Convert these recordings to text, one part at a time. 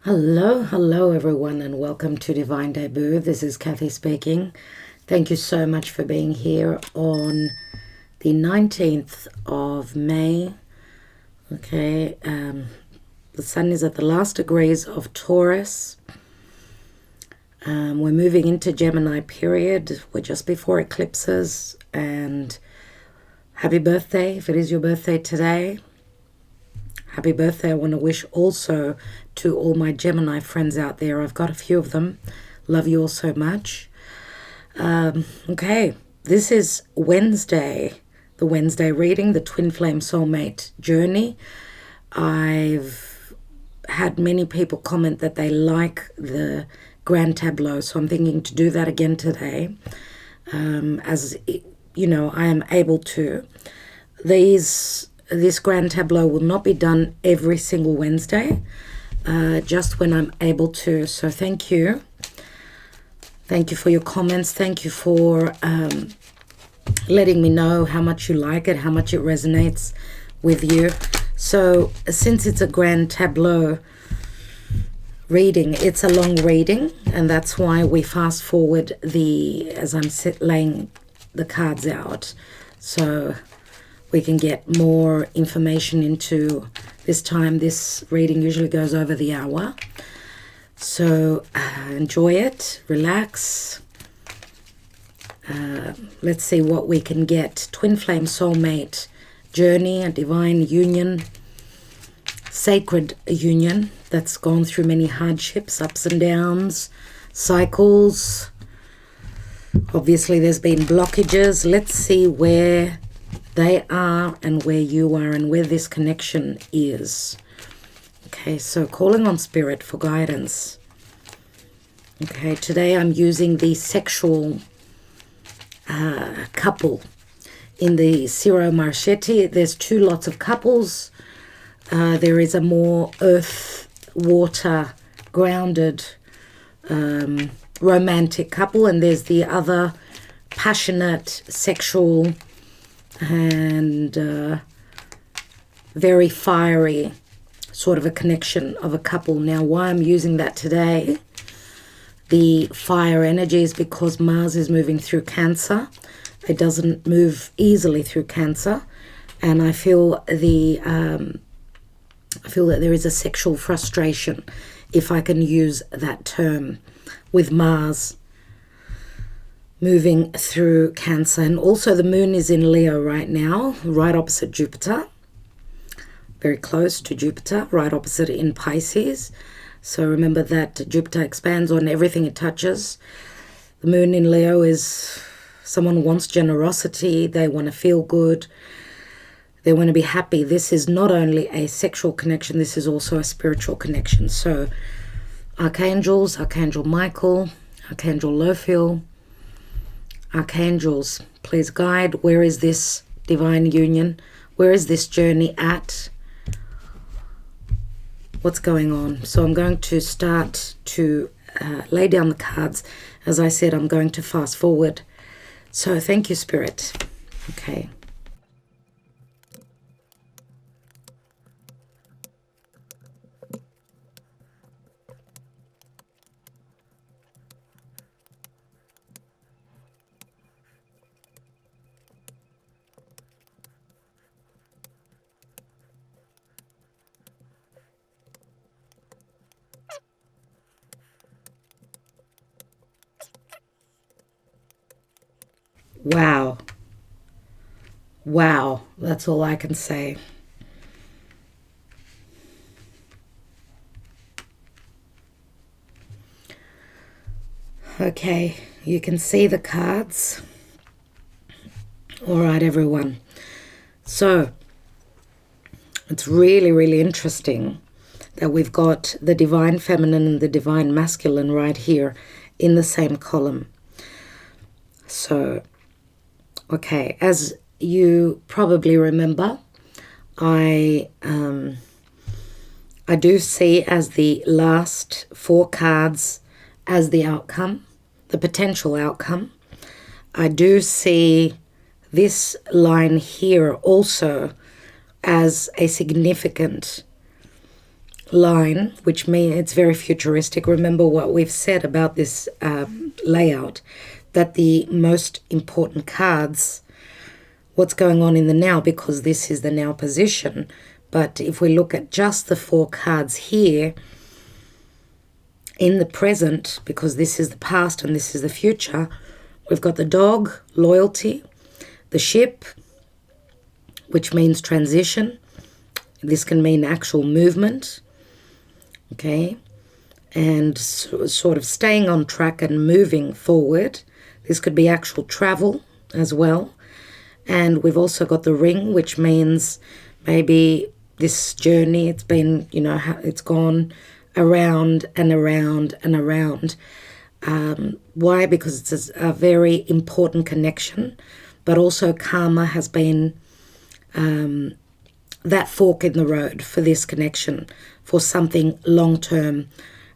Hello everyone, and welcome to Divine Debut. This is Kathy speaking. Thank you so much for being here on the 19th of May. Okay, the sun is at the last degrees of Taurus. We're moving into Gemini period. We're just before eclipses, and happy birthday if it is your birthday today. Happy birthday. I want to wish also to all my Gemini friends out there. I've got a few of them. Love you all so much. Okay, this is Wednesday, the Wednesday reading, the Twin Flame Soulmate journey. I've had many people comment that they like the Grande Tableau, so I'm thinking to do that again today. As you know, I am able to. This Grande Tableau will not be done every single Wednesday, just when I'm able to. So thank you. Thank you for your comments. Thank you for letting me know how much you like it, how much it resonates with you. So since it's a Grande Tableau reading, it's a long reading, and that's why we fast forward as I'm laying the cards out. So we can get more information into this time. This reading usually goes over the hour. So enjoy it, relax. Let's see what we can get. Twin Flame Soulmate journey, a divine union, sacred union that's gone through many hardships, ups and downs, cycles. Obviously there's been blockages. Let's see where they are and where you are and where this connection is. Okay, so calling on Spirit for guidance. Okay, today I'm using the sexual couple. In the Ciro Marchetti, there's two lots of couples. There is a more earth, water, grounded, romantic couple, and there's the other passionate, sexual, and very fiery sort of a connection of a couple. Now, why I'm using that today, the fire energy, is because Mars is moving through Cancer. It doesn't move easily through Cancer, and I feel that there is a sexual frustration, if I can use that term, with Mars moving through Cancer. And also the moon is in Leo right now, right opposite Jupiter, very close to Jupiter, right opposite in Pisces. So remember that Jupiter expands on everything it touches. The moon in Leo is someone wants generosity, they want to feel good, they want to be happy. This is not only a sexual connection, this is also a spiritual connection. So archangels, Archangel Michael, Archangel Lophiel, archangels, please guide. Where is this divine union? Where is this journey at? What's going on? So I'm going to start to lay down the cards. As I said, I'm going to fast forward. So thank you, Spirit. Okay. Wow. Wow. That's all I can say. Okay, you can see the cards. All right, everyone. So it's really, really interesting that we've got the divine feminine and the divine masculine right here in the same column. So, okay, as you probably remember, I do see as the last four cards as the outcome, the potential outcome. I do see this line here also as a significant line, which means it's very futuristic. Remember what we've said about this layout, that the most important cards, what's going on in the now, because this is the now position. But if we look at just the 4 cards here in the present, because this is the past and this is the future, we've got the dog, loyalty, the ship, which means transition. This can mean actual movement, okay, and sort of staying on track and moving forward. This could be actual travel as well. And we've also got the ring, which means maybe this journey, it's been, you know, it's gone around and around and around. Why? Because it's a very important connection, but also karma has been that fork in the road for this connection, for something long-term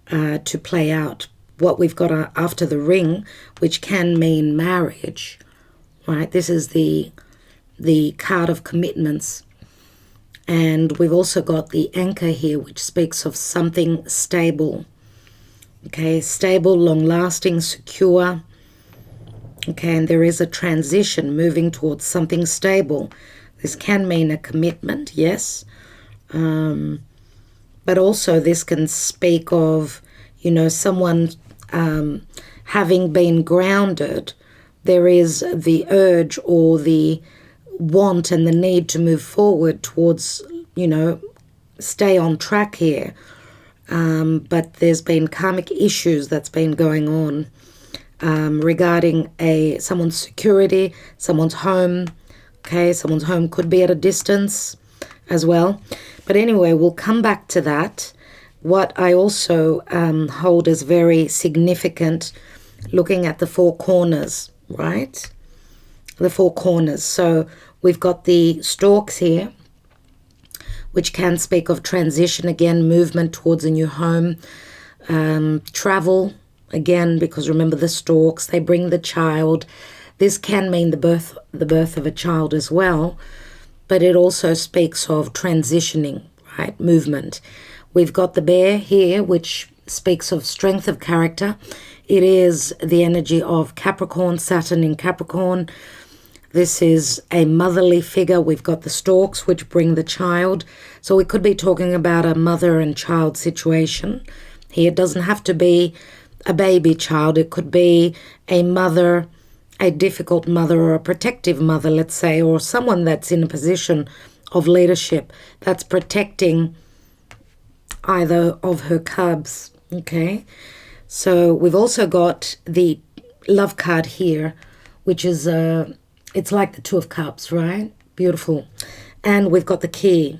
to play out. What we've got after the ring, which can mean marriage, right? This is the card of commitments. And we've also got the anchor here, which speaks of something stable. Okay, stable, long-lasting, secure. Okay, and there is a transition moving towards something stable. This can mean a commitment, yes. But also this can speak of, you know, someone having been grounded. There is the urge or the want and the need to move forward towards, you know, stay on track here. But there's been karmic issues that's been going on regarding someone's security, someone's home. Okay, someone's home could be at a distance as well. But anyway, we'll come back to that. What I also hold as very significant, looking at the 4 corners, right? The 4 corners. So we've got the storks here, which can speak of transition, again, movement towards a new home, travel, again, because remember the storks, they bring the child. This can mean the birth of a child as well, but it also speaks of transitioning, right? Movement. We've got the bear here, which speaks of strength of character. It is the energy of Capricorn, Saturn in Capricorn. This is a motherly figure. We've got the storks, which bring the child. So we could be talking about a mother and child situation here. It doesn't have to be a baby child. It could be a mother, a difficult mother, or a protective mother, let's say, or someone that's in a position of leadership that's protecting either of her cubs, okay? So we've also got the love card here, which is, it's like the 2 of Cups, right? Beautiful. And we've got the key,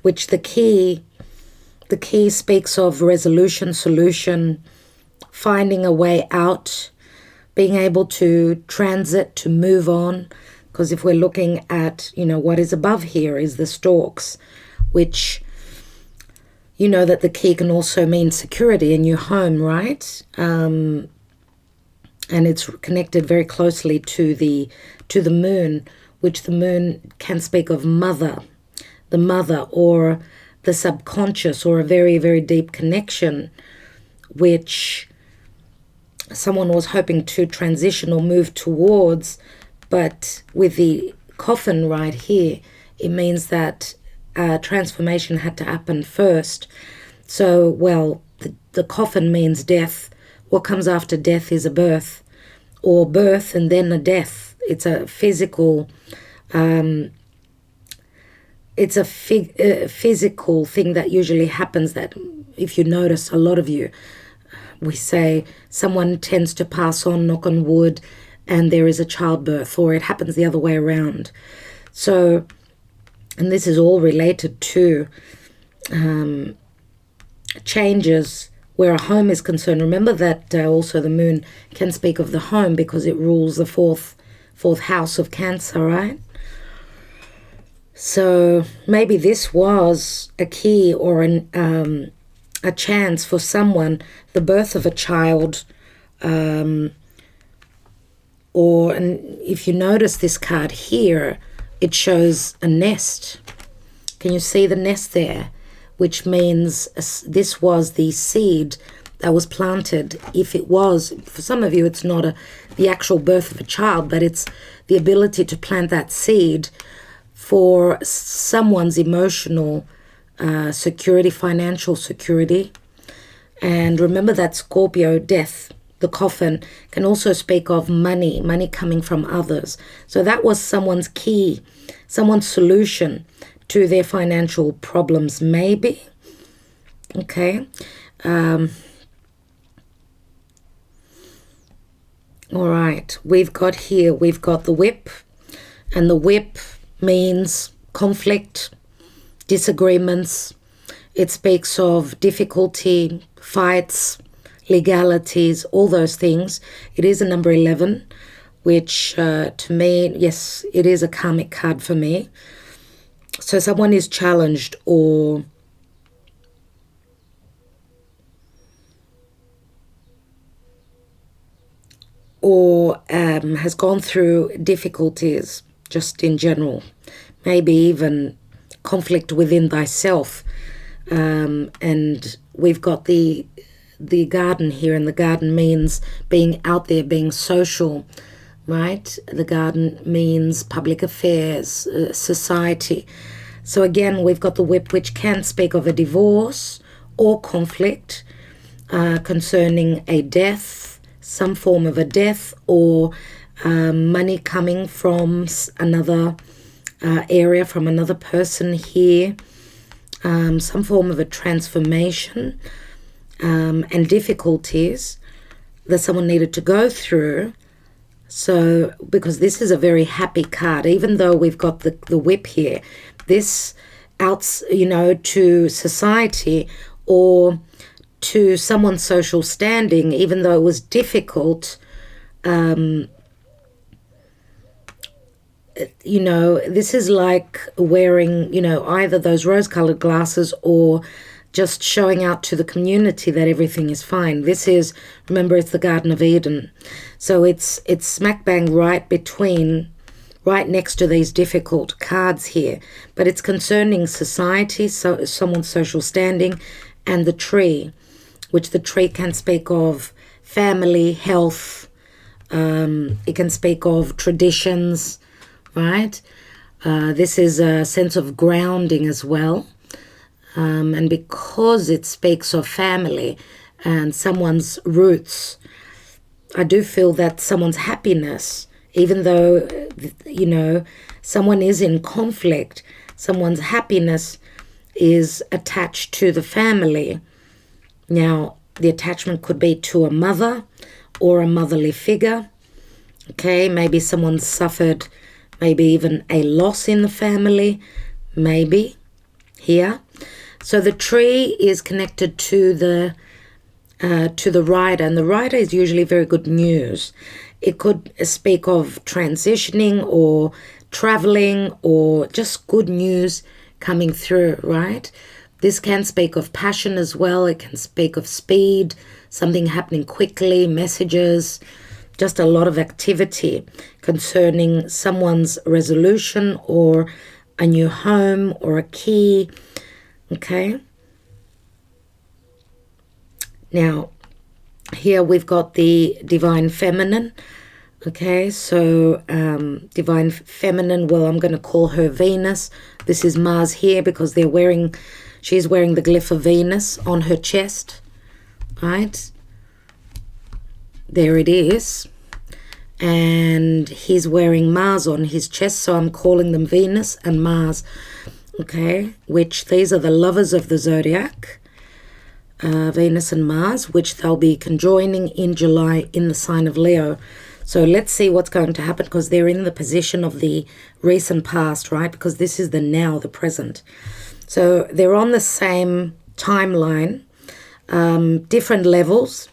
which the key speaks of resolution, solution, finding a way out, being able to transit, to move on. Because if we're looking at, you know, what is above here is the storks, which, you know, that the key can also mean security in your home, right? And it's connected very closely to the moon, which the moon can speak of the mother, or the subconscious, or a very, very deep connection, which someone was hoping to transition or move towards. But with the coffin right here, it means that transformation had to happen first. So, well, the coffin means death. What comes after death is a birth, or birth and then a death. It's a physical, it's a physical thing that usually happens, that if you notice, a lot of you, we say someone tends to pass on, knock on wood, and there is a childbirth, or it happens the other way around. So, and this is all related to changes where a home is concerned. Remember that also the moon can speak of the home because it rules the fourth house of Cancer, right? So maybe this was a key or a chance for someone, the birth of a child, and if you notice this card here, it shows a nest. Can you see the nest there? which means this was the seed that was planted. If it was, for some of you, it's not the actual birth of a child, but it's the ability to plant that seed for someone's emotional security, financial security. And remember that Scorpio death, the coffin, can also speak of money coming from others. So that was someone's key, someone's solution to their financial problems, maybe. Okay. All right. We've got the whip. And the whip means conflict, disagreements. It speaks of difficulty, fights, legalities, all those things. It is a number 11, which to me, yes, it is a karmic card for me. So someone is challenged or has gone through difficulties just in general, maybe even conflict within thyself. And we've got the garden here, and the garden means being out there, being social, right? The garden means public affairs, society. So again, we've got the whip, which can speak of a divorce or conflict concerning a death, some form of a death, or money coming from another area, from another person here, some form of a transformation, and difficulties that someone needed to go through. So, because this is a very happy card, even though we've got the whip here, this outs, to society or to someone's social standing, even though it was difficult, this is like wearing, either those rose-colored glasses or just showing out to the community that everything is fine. This is, remember, it's the Garden of Eden. So it's smack bang right next to these difficult cards here. But it's concerning society, so someone's social standing, and the tree, which the tree can speak of family, health. It can speak of traditions, right? This is a sense of grounding as well. And because it speaks of family and someone's roots, I do feel that someone's happiness, even though, someone is in conflict, someone's happiness is attached to the family. Now, the attachment could be to a mother or a motherly figure. Okay, maybe someone suffered maybe even a loss in the family, maybe here. So the tree is connected to the rider, and the rider is usually very good news. It could speak of transitioning or traveling or just good news coming through, right? This can speak of passion as well. It can speak of speed, something happening quickly, messages, just a lot of activity concerning someone's resolution or a new home or a key. Okay. Now, here we've got the Divine Feminine. Okay, so Divine Feminine, well, I'm going to call her Venus. This is Mars here because she's wearing the glyph of Venus on her chest. Right? There it is. And he's wearing Mars on his chest, so I'm calling them Venus and Mars. Okay, which these are the lovers of the zodiac, Venus and Mars, which they'll be conjoining in July in the sign of Leo. So let's see what's going to happen, because they're in the position of the recent past, right? Because this is the now, the present. So they're on the same timeline, different levels.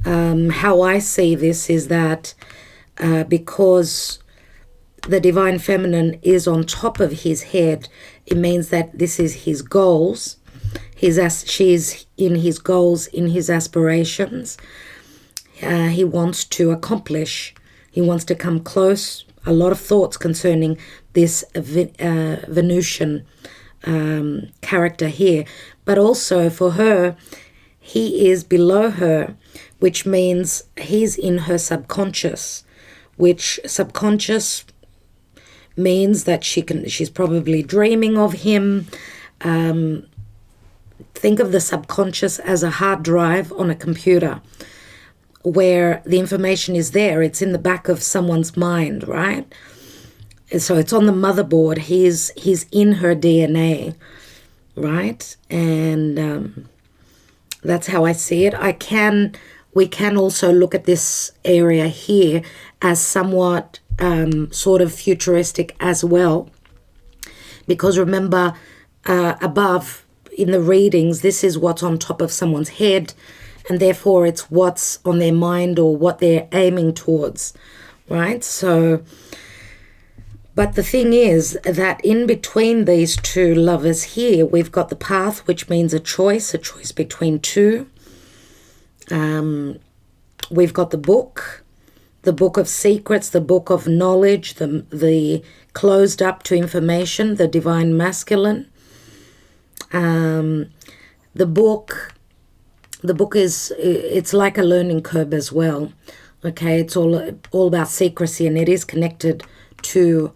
How I see this is that because the Divine Feminine is on top of his head, it means that this is his goals. She's in his goals, in his aspirations. He wants to accomplish. He wants to come close. A lot of thoughts concerning this Venusian character here. But also for her, he is below her, which means he's in her subconscious, which subconscious means that she's probably dreaming of him. Think of the subconscious as a hard drive on a computer where the information is there. It's in the back of someone's mind, right? So it's on the motherboard. He's in her DNA, right? And that's how I see it. We can also look at this area here as somewhat sort of futuristic as well, because remember, above in the readings, this is what's on top of someone's head, and therefore it's what's on their mind or what they're aiming towards, right? So, but the thing is that in between these two lovers here, we've got the path, which means a choice between two. We've got the book of secrets, the book of knowledge, the closed up to information, the divine masculine. The book is, it's like a learning curve as well. Okay, it's all about secrecy, and it is connected to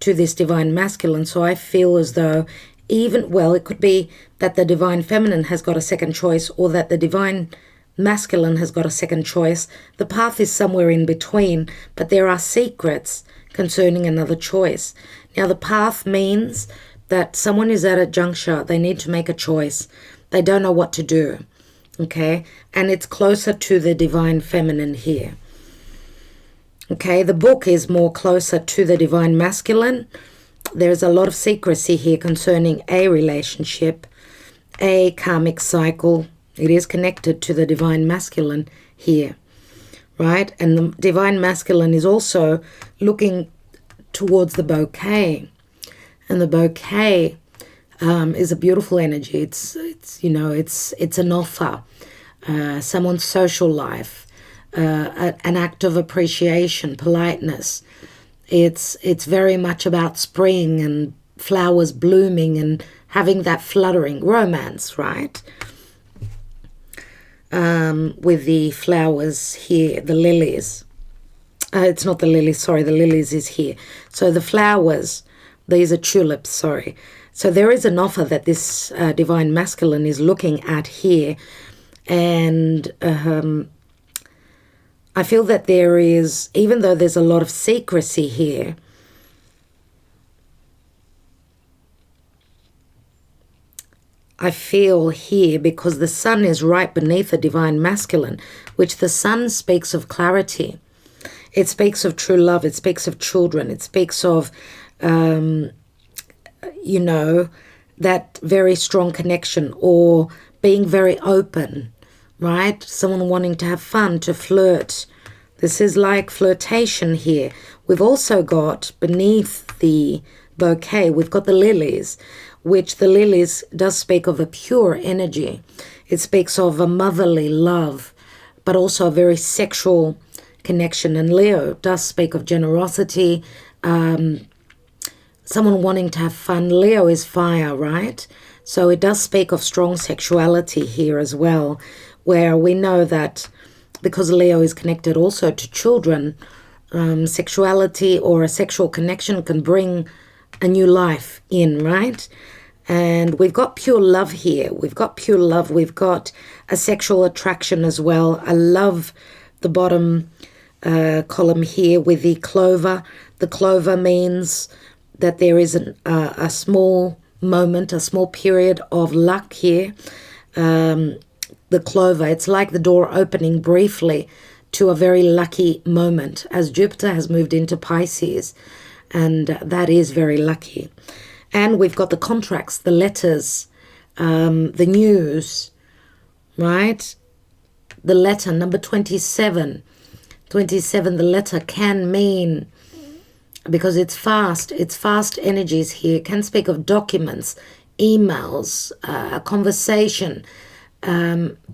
this divine masculine. So I feel as though it could be that the divine feminine has got a second choice, or that the divine masculine has got a second choice. The path is somewhere in between, but there are secrets concerning another choice. Now, the path means that someone is at a juncture. They need to make a choice. They don't know what to do. Okay, and it's closer to the divine feminine here. Okay, the book is more closer to the divine masculine. There's a lot of secrecy here concerning a relationship, a karmic cycle. It is connected to the divine masculine here, right? And the divine masculine is also looking towards the bouquet. And the bouquet is a beautiful energy. It's an offer, someone's social life, an act of appreciation, politeness. It's very much about spring and flowers blooming and having that fluttering romance, right? With the flowers here, the lilies. It's not the lilies, sorry, the lilies is here. So the flowers, these are tulips, sorry. So there is an offer that this divine masculine is looking at here. And I feel that there is, even though there's a lot of secrecy here, I feel here, because the sun is right beneath the divine masculine, which the sun speaks of clarity. It speaks of true love. It speaks of children. It speaks of, that very strong connection, or being very open, right? Someone wanting to have fun, to flirt. This is like flirtation here. We've also got beneath the bouquet, we've got the lilies, which the lilies does speak of a pure energy. It speaks of a motherly love, but also a very sexual connection. And Leo does speak of generosity, someone wanting to have fun. Leo is fire, right? So it does speak of strong sexuality here as well, where we know that because Leo is connected also to children, sexuality or a sexual connection can bring a new life in, right? And we've got pure love here. We've got pure love. We've got a sexual attraction as well. I love the bottom column here with the clover. The clover means that there is a small moment, a small period of luck here. The clover, it's like the door opening briefly to a very lucky moment, as Jupiter has moved into Pisces, and that is very lucky. And we've got the contracts, the letters, the news, right? The letter, number 27. 27, the letter can mean, because it's fast energies here, can speak of documents, emails, a conversation,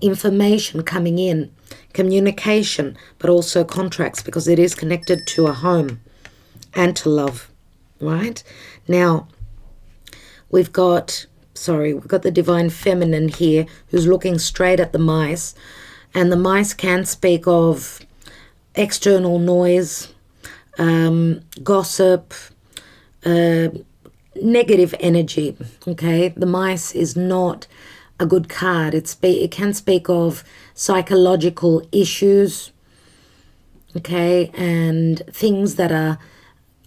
information coming in, communication, but also contracts, because it is connected to a home and to love, right? Now, we've got the divine feminine here who's looking straight at the mice. And the mice can speak of external noise, gossip, negative energy. Okay, the mice is not a good card. It can speak of psychological issues, okay, and things that are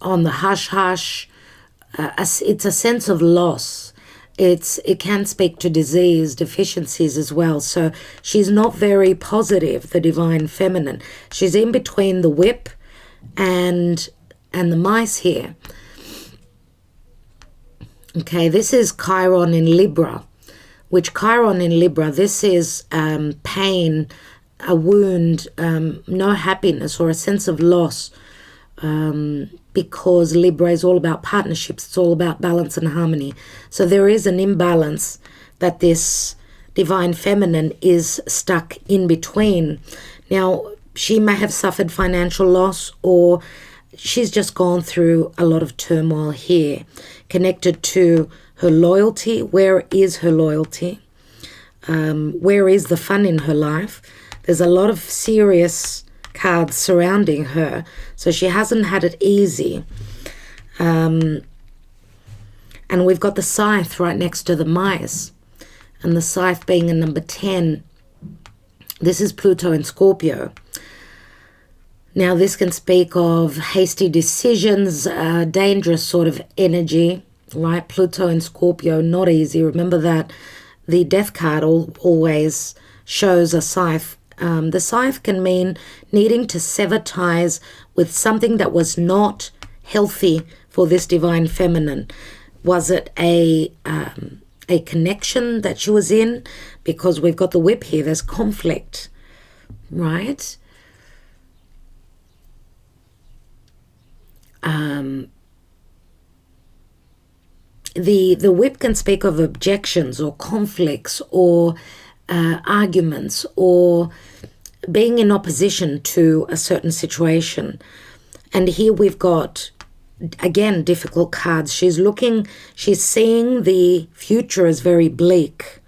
on the hush hush. It's a sense of loss. It can speak to disease, deficiencies as well. So she's not very positive, the divine feminine. She's in between the whip and the mice here. Okay, this is Chiron in Libra, which Chiron in Libra, this is pain, a wound, no happiness or a sense of loss, because Libra is all about partnerships. It's all about balance and harmony. So there is an imbalance that this divine feminine is stuck in between. Now, she may have suffered financial loss, or she's just gone through a lot of turmoil here, connected to her loyalty. Where is her loyalty? Where is the fun in her life? There's a lot of serious cards surrounding her, so she hasn't had it easy. And we've got the scythe right next to the mice, and the scythe being a number 10. This is Pluto in Scorpio. Now, this can speak of hasty decisions, dangerous sort of energy, right? Pluto in Scorpio, not easy. Remember that the death card always shows a scythe. The scythe can mean needing to sever ties with something that was not healthy for this divine feminine. Was it a connection that she was in? Because we've got the whip here. There's conflict, right? The whip can speak of objections or conflicts or arguments or being in opposition to a certain situation. And here we've got, again, difficult cards. She's seeing the future as very bleak,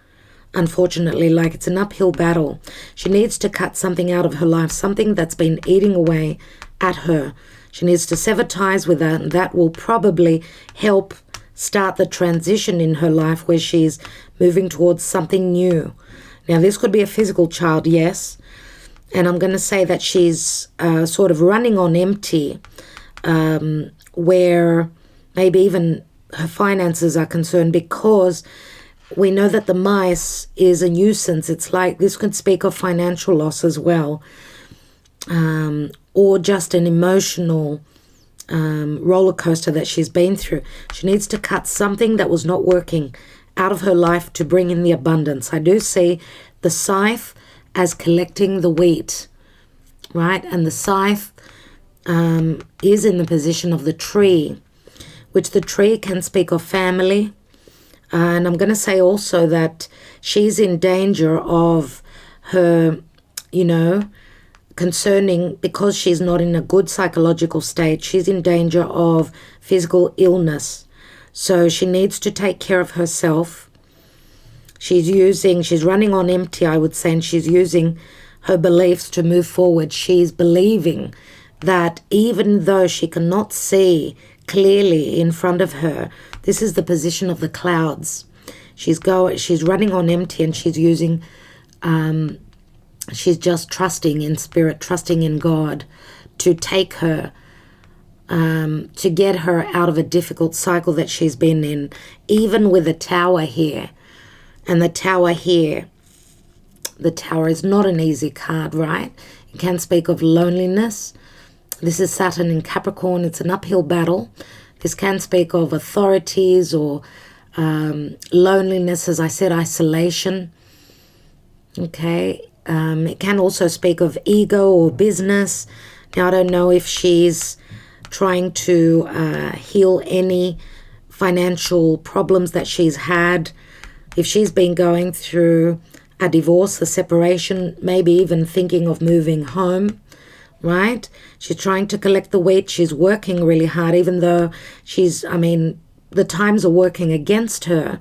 unfortunately, like it's an uphill battle. She needs to cut something out of her life, something that's been eating away at her. She needs to sever ties with that, and that will probably help start the transition in her life where she's moving towards something new. Now, this could be a physical child, yes, and I'm going to say that she's sort of running on empty, where maybe even her finances are concerned, because we know that the mice is a nuisance. It's like this could speak of financial loss as well, or just an emotional roller coaster that she's been through. She needs to cut something that was not working out of her life to bring in the abundance. I do see the scythe as collecting the wheat, right? And the scythe is in the position of the tree, which the tree can speak of family. And I'm going to say also that she's in danger of her, concerning, because she's not in a good psychological state, she's in danger of physical illness. So she needs to take care of herself. She's running on empty, I would say, and she's using her beliefs to move forward. She's believing that even though she cannot see clearly in front of her, this is the position of the clouds. She's running on empty, and she's using, she's just trusting in spirit, trusting in God to take her, to get her out of a difficult cycle that she's been in, even with the tower here. And the tower here, the tower is not an easy card, right? It can speak of loneliness. This is Saturn in Capricorn. It's an uphill battle. This can speak of authorities or loneliness, as I said, isolation. Okay. It can also speak of ego or business. Now, I don't know if she's trying to heal any financial problems that she's had. If she's been going through a divorce, a separation, maybe even thinking of moving home, right? She's trying to collect the wheat. She's working really hard, even though she's, the times are working against her,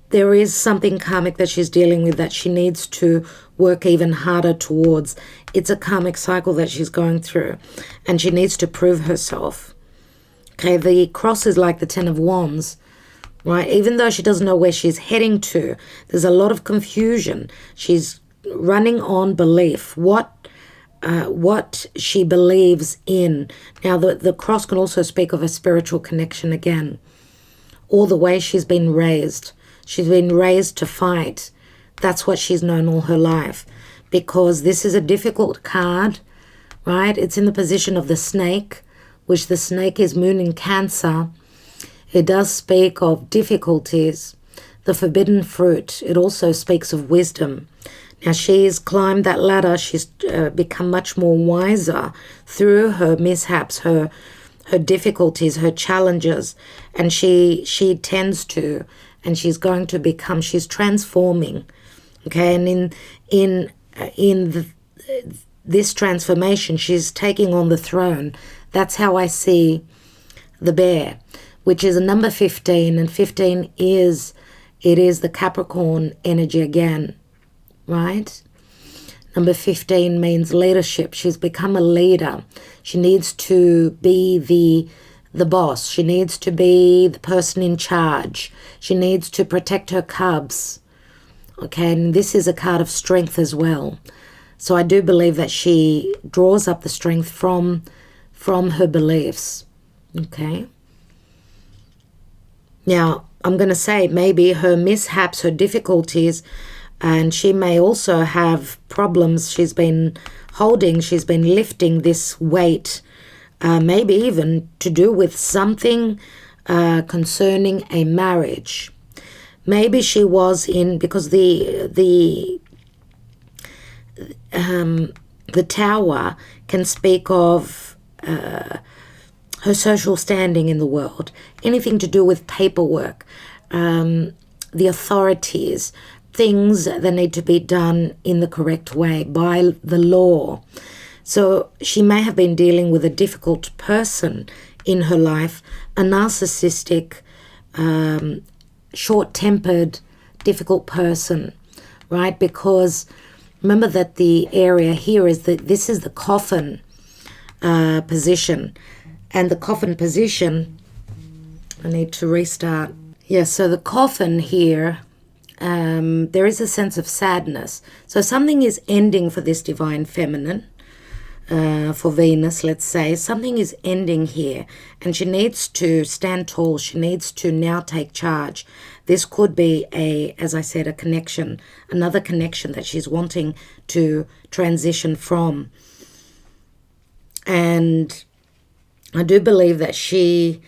there is something karmic that she's dealing with that she needs to work even harder towards. It's a karmic cycle that she's going through, and she needs to prove herself. Okay, the cross is like the Ten of Wands, right? Even though she doesn't know where she's heading to, there's a lot of confusion. She's running on belief, what she believes in. Now, the cross can also speak of a spiritual connection again, or the way she's been raised. She's been raised to fight. That's what she's known all her life, because this is a difficult card, right? It's in the position of the snake, which the snake is moon in Cancer. It does speak of difficulties, the forbidden fruit. It also speaks of wisdom. Now, she's climbed that ladder. She's become much more wiser through her mishaps, her difficulties, her challenges, and she tends to, and she's going to become, she's transforming, okay? And in this transformation, she's taking on the throne. That's how I see the bear, which is a number 15, and 15 is the Capricorn energy again, right? Number 15 means leadership. She's become a leader. She needs to be the boss. She needs to be the person in charge. She needs to protect her cubs. Okay, and this is a card of strength as well. So I do believe that she draws up the strength from her beliefs. Okay. Now, I'm going to say maybe her mishaps, her difficulties, and she may also have problems she's been holding, she's been lifting this weight, maybe even to do with something concerning a marriage. Maybe she was in, because the tower can speak of her social standing in the world, anything to do with paperwork, the authorities, things that need to be done in the correct way by the law. So she may have been dealing with a difficult person in her life, a narcissistic, short-tempered, difficult person, right? Because remember that the area here is that this is the coffin position. And the coffin position, I need to restart. Yeah, so the coffin here, there is a sense of sadness. So something is ending for this divine feminine, for Venus, let's say. Something is ending here, and she needs to stand tall. She needs to now take charge. This could be as I said, a connection, another connection that she's wanting to transition from. And I do believe that she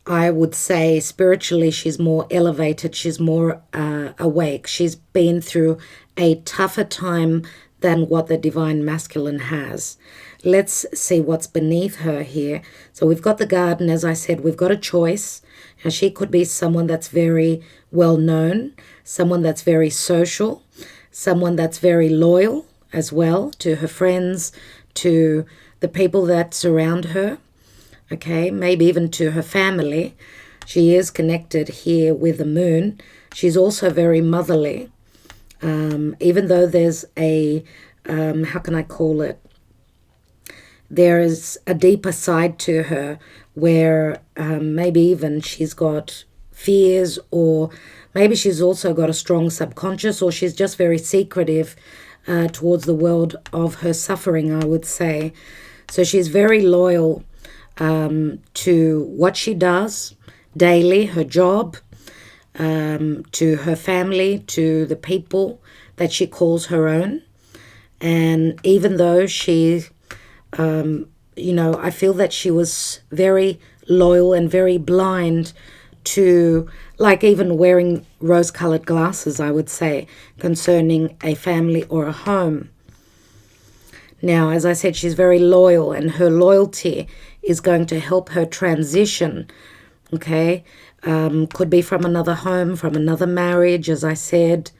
I would say spiritually she's more elevated, she's more awake. She's been through a tougher time than what the divine masculine has. Let's see what's beneath her here. So we've got the garden, as I said, we've got a choice. Now she could be someone that's very well known, someone that's very social, someone that's very loyal as well to her friends, to the people that surround her, okay, maybe even to her family. She is connected here with the moon. She's also very motherly, even though there's a, how can I call it? There is a deeper side to her where maybe even she's got fears, or maybe she's also got a strong subconscious, or she's just very secretive towards the world of her suffering, I would say. So she's very loyal to what she does daily, her job, to her family, to the people that she calls her own. And even though she, I feel that she was very loyal and very blind to, like, even wearing rose-colored glasses, I would say, concerning a family or a home. Now, as I said, she's very loyal, and her loyalty is going to help her transition, okay? Could be from another home, from another marriage, as I said.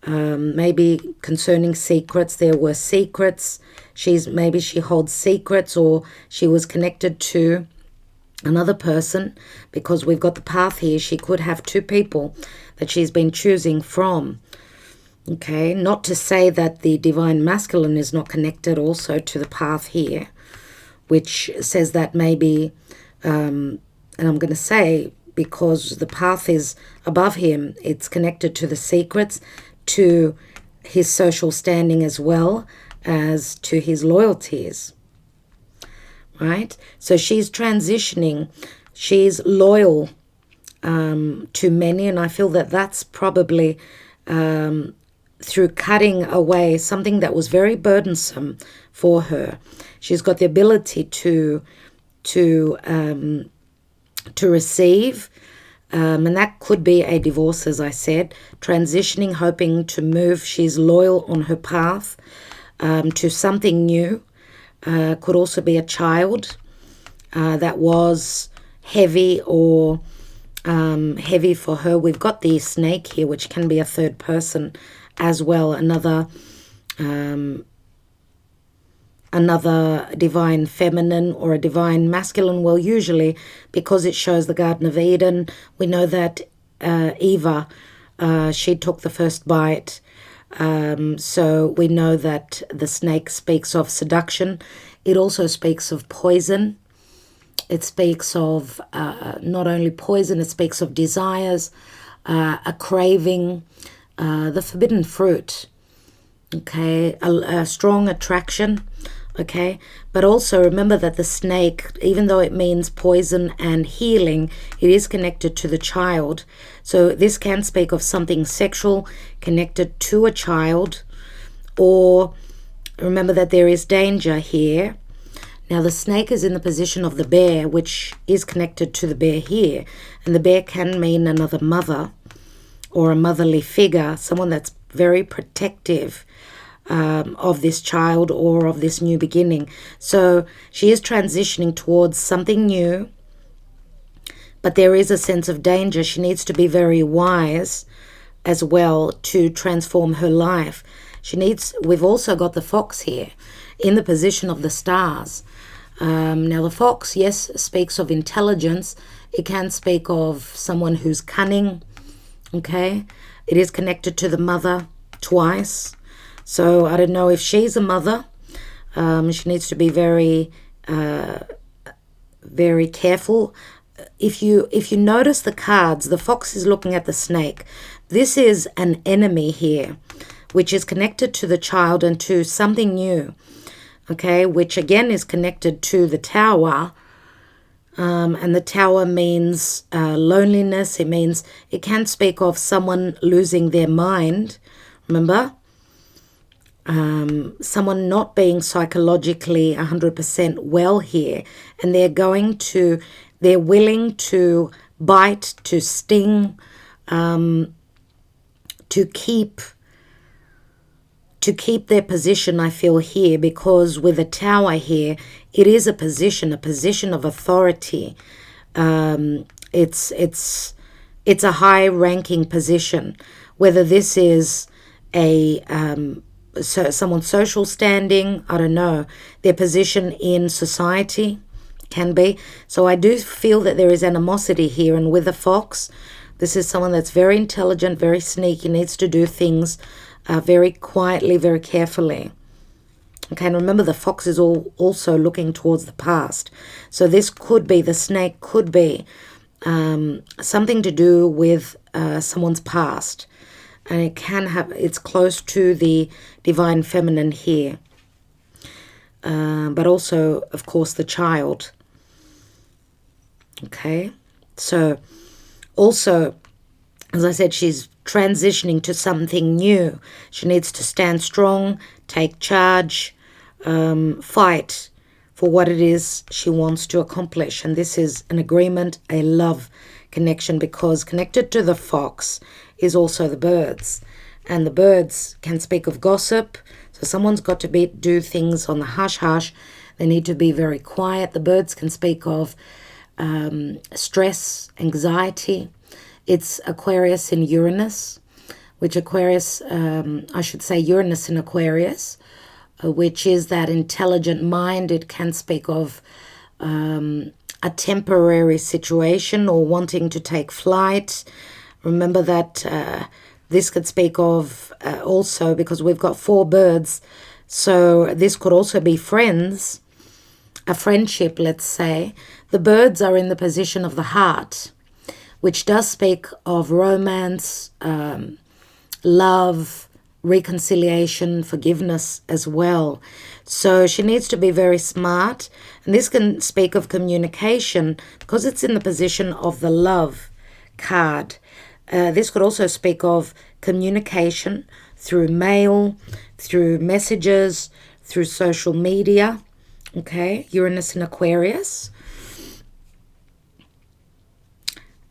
maybe concerning secrets. There were secrets. Maybe she holds secrets, or she was connected to another person, because we've got the path here. She could have two people that she's been choosing from. Okay, not to say that the divine masculine is not connected also to the path here, which says that maybe, and I'm going to say, because the path is above him, it's connected to the secrets, to his social standing, as well as to his loyalties. Right? So she's transitioning. She's loyal to many, and I feel that that's probably through cutting away something that was very burdensome for her. She's got the ability to receive, and that could be a divorce, as I said. Transitioning, hoping to move. She's loyal on her path to something new. Could also be a child that was heavy, or heavy for her. We've got the snake here, which can be a third person as well. Another divine feminine or a divine masculine. Well, usually, because it shows the Garden of Eden, we know that Eva, she took the first bite. So we know that the snake speaks of seduction. It also speaks of poison. It speaks of not only poison, it speaks of desires, a craving, the forbidden fruit, okay, a strong attraction, okay. But also remember that the snake, even though it means poison and healing, it is connected to the child. So this can speak of something sexual connected to a child, or remember that there is danger here. Now the snake is in the position of the bear, which is connected to the bear here, and the bear can mean another mother or a motherly figure, someone that's very protective of this child or of this new beginning. So she is transitioning towards something new, but there is a sense of danger. She needs to be very wise as well to transform her life. We've also got the fox here in the position of the stars. Now the fox, yes, speaks of intelligence. It can speak of someone who's cunning, okay. It is connected to the mother twice. So I don't know if she's a mother. She needs to be very, very careful. If you notice the cards, the fox is looking at the snake. This is an enemy here, which is connected to the child and to something new, okay, which again is connected to the tower. And the tower means loneliness. It can speak of someone losing their mind. Remember? Someone not being psychologically 100% well here, and they're willing to bite, to sting, to keep their position, I feel here, because with a tower here, it is a position of authority. It's a high-ranking position, whether this is someone's social standing, I don't know, their position in society can be. So I do feel that there is animosity here, and with the fox, this is someone that's very intelligent, very sneaky, needs to do things very quietly, very carefully. Okay, and remember the fox is also looking towards the past. So this could be, the snake could be something to do with someone's past. And it's close to the divine feminine here. But also, of course, the child. Okay, so also, as I said, she's transitioning to something new. She needs to stand strong, take charge, fight for what it is she wants to accomplish. And this is an agreement, a love connection, because connected to the fox is also the birds. And the birds can speak of gossip. So someone's got to do things on the hush-hush. They need to be very quiet. The birds can speak of stress, anxiety. It's Aquarius in Uranus, which Aquarius, I should say Uranus in Aquarius, which is that intelligent mind. It can speak of a temporary situation or wanting to take flight. Remember that this could speak of also, because we've got 4 birds, so this could also be friends, a friendship, let's say. The birds are in the position of the heart, which does speak of romance, love, reconciliation, forgiveness as well. So she needs to be very smart. And this can speak of communication because it's in the position of the love card. This could also speak of communication through mail, through messages, through social media. Okay, Uranus in Aquarius.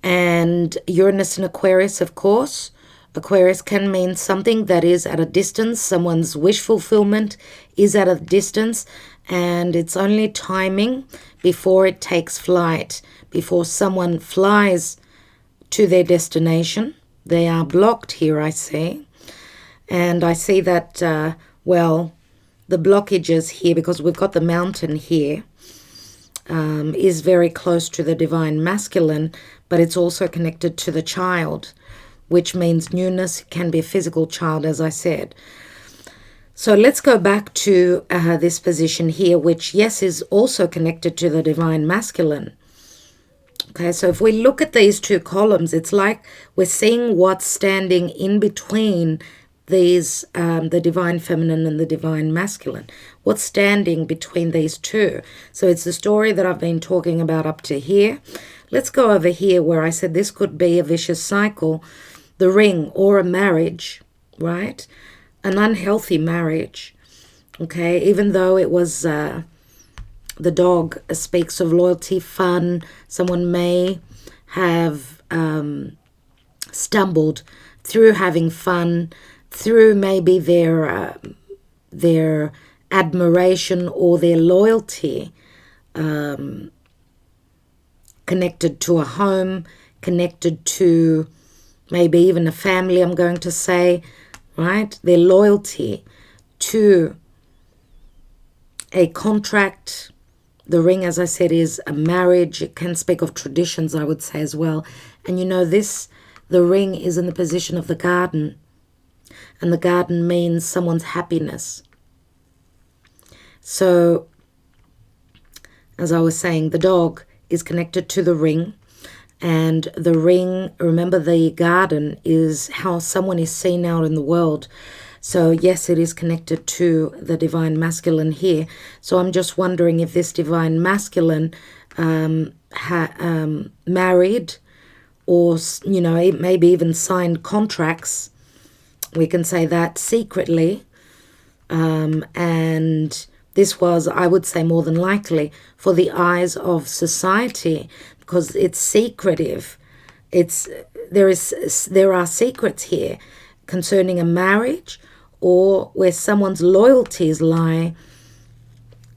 And Uranus in Aquarius, of course, Aquarius can mean something that is at a distance. Someone's wish fulfillment is at a distance, and it's only timing before it takes flight, before someone flies to their destination. They are blocked here, I see. And I see that, well, the blockages here, because we've got the mountain here, is very close to the divine masculine, but it's also connected to the child, which means newness. It can be a physical child, as I said. So let's go back to this position here, which, yes, is also connected to the divine masculine. Okay, so if we look at these 2 columns, it's like we're seeing what's standing in between these, the divine feminine and the divine masculine. What's standing between these 2? So it's the story that I've been talking about up to here. Let's go over here where I said this could be a vicious cycle, the ring, or a marriage, right? An unhealthy marriage, okay? Even though it was, the dog speaks of loyalty, fun. Someone may have stumbled through having fun, through maybe their admiration or their loyalty, connected to a home, connected to maybe even a family, I'm going to say, right? Their loyalty to a contract. The ring, as I said, is a marriage. It can speak of traditions, I would say, as well. And you know this, the ring is in the position of the garden. And the garden means someone's happiness. So, as I was saying, the dog is connected to the ring. And the ring, remember, the garden is how someone is seen out in the world. So yes, it is connected to the divine masculine here. So I'm just wondering if this divine masculine married, or, you know, maybe even signed contracts, we can say that, secretly. And this was, I would say, more than likely for the eyes of society, because it's secretive. There are secrets here concerning a marriage, or where someone's loyalties lie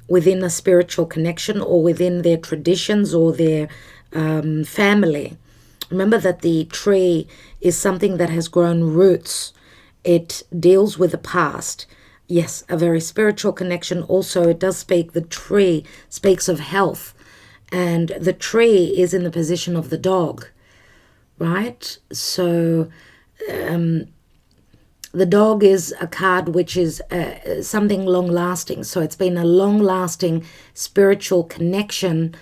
within a spiritual connection or within their traditions or their family. Remember that the tree is something that has grown roots. It deals with the past. Yes, a very spiritual connection. Also, it does speak, the tree speaks of health. And the tree is in the position of the dog, right? So the dog is a card which is something long-lasting. So it's been a long-lasting spiritual connection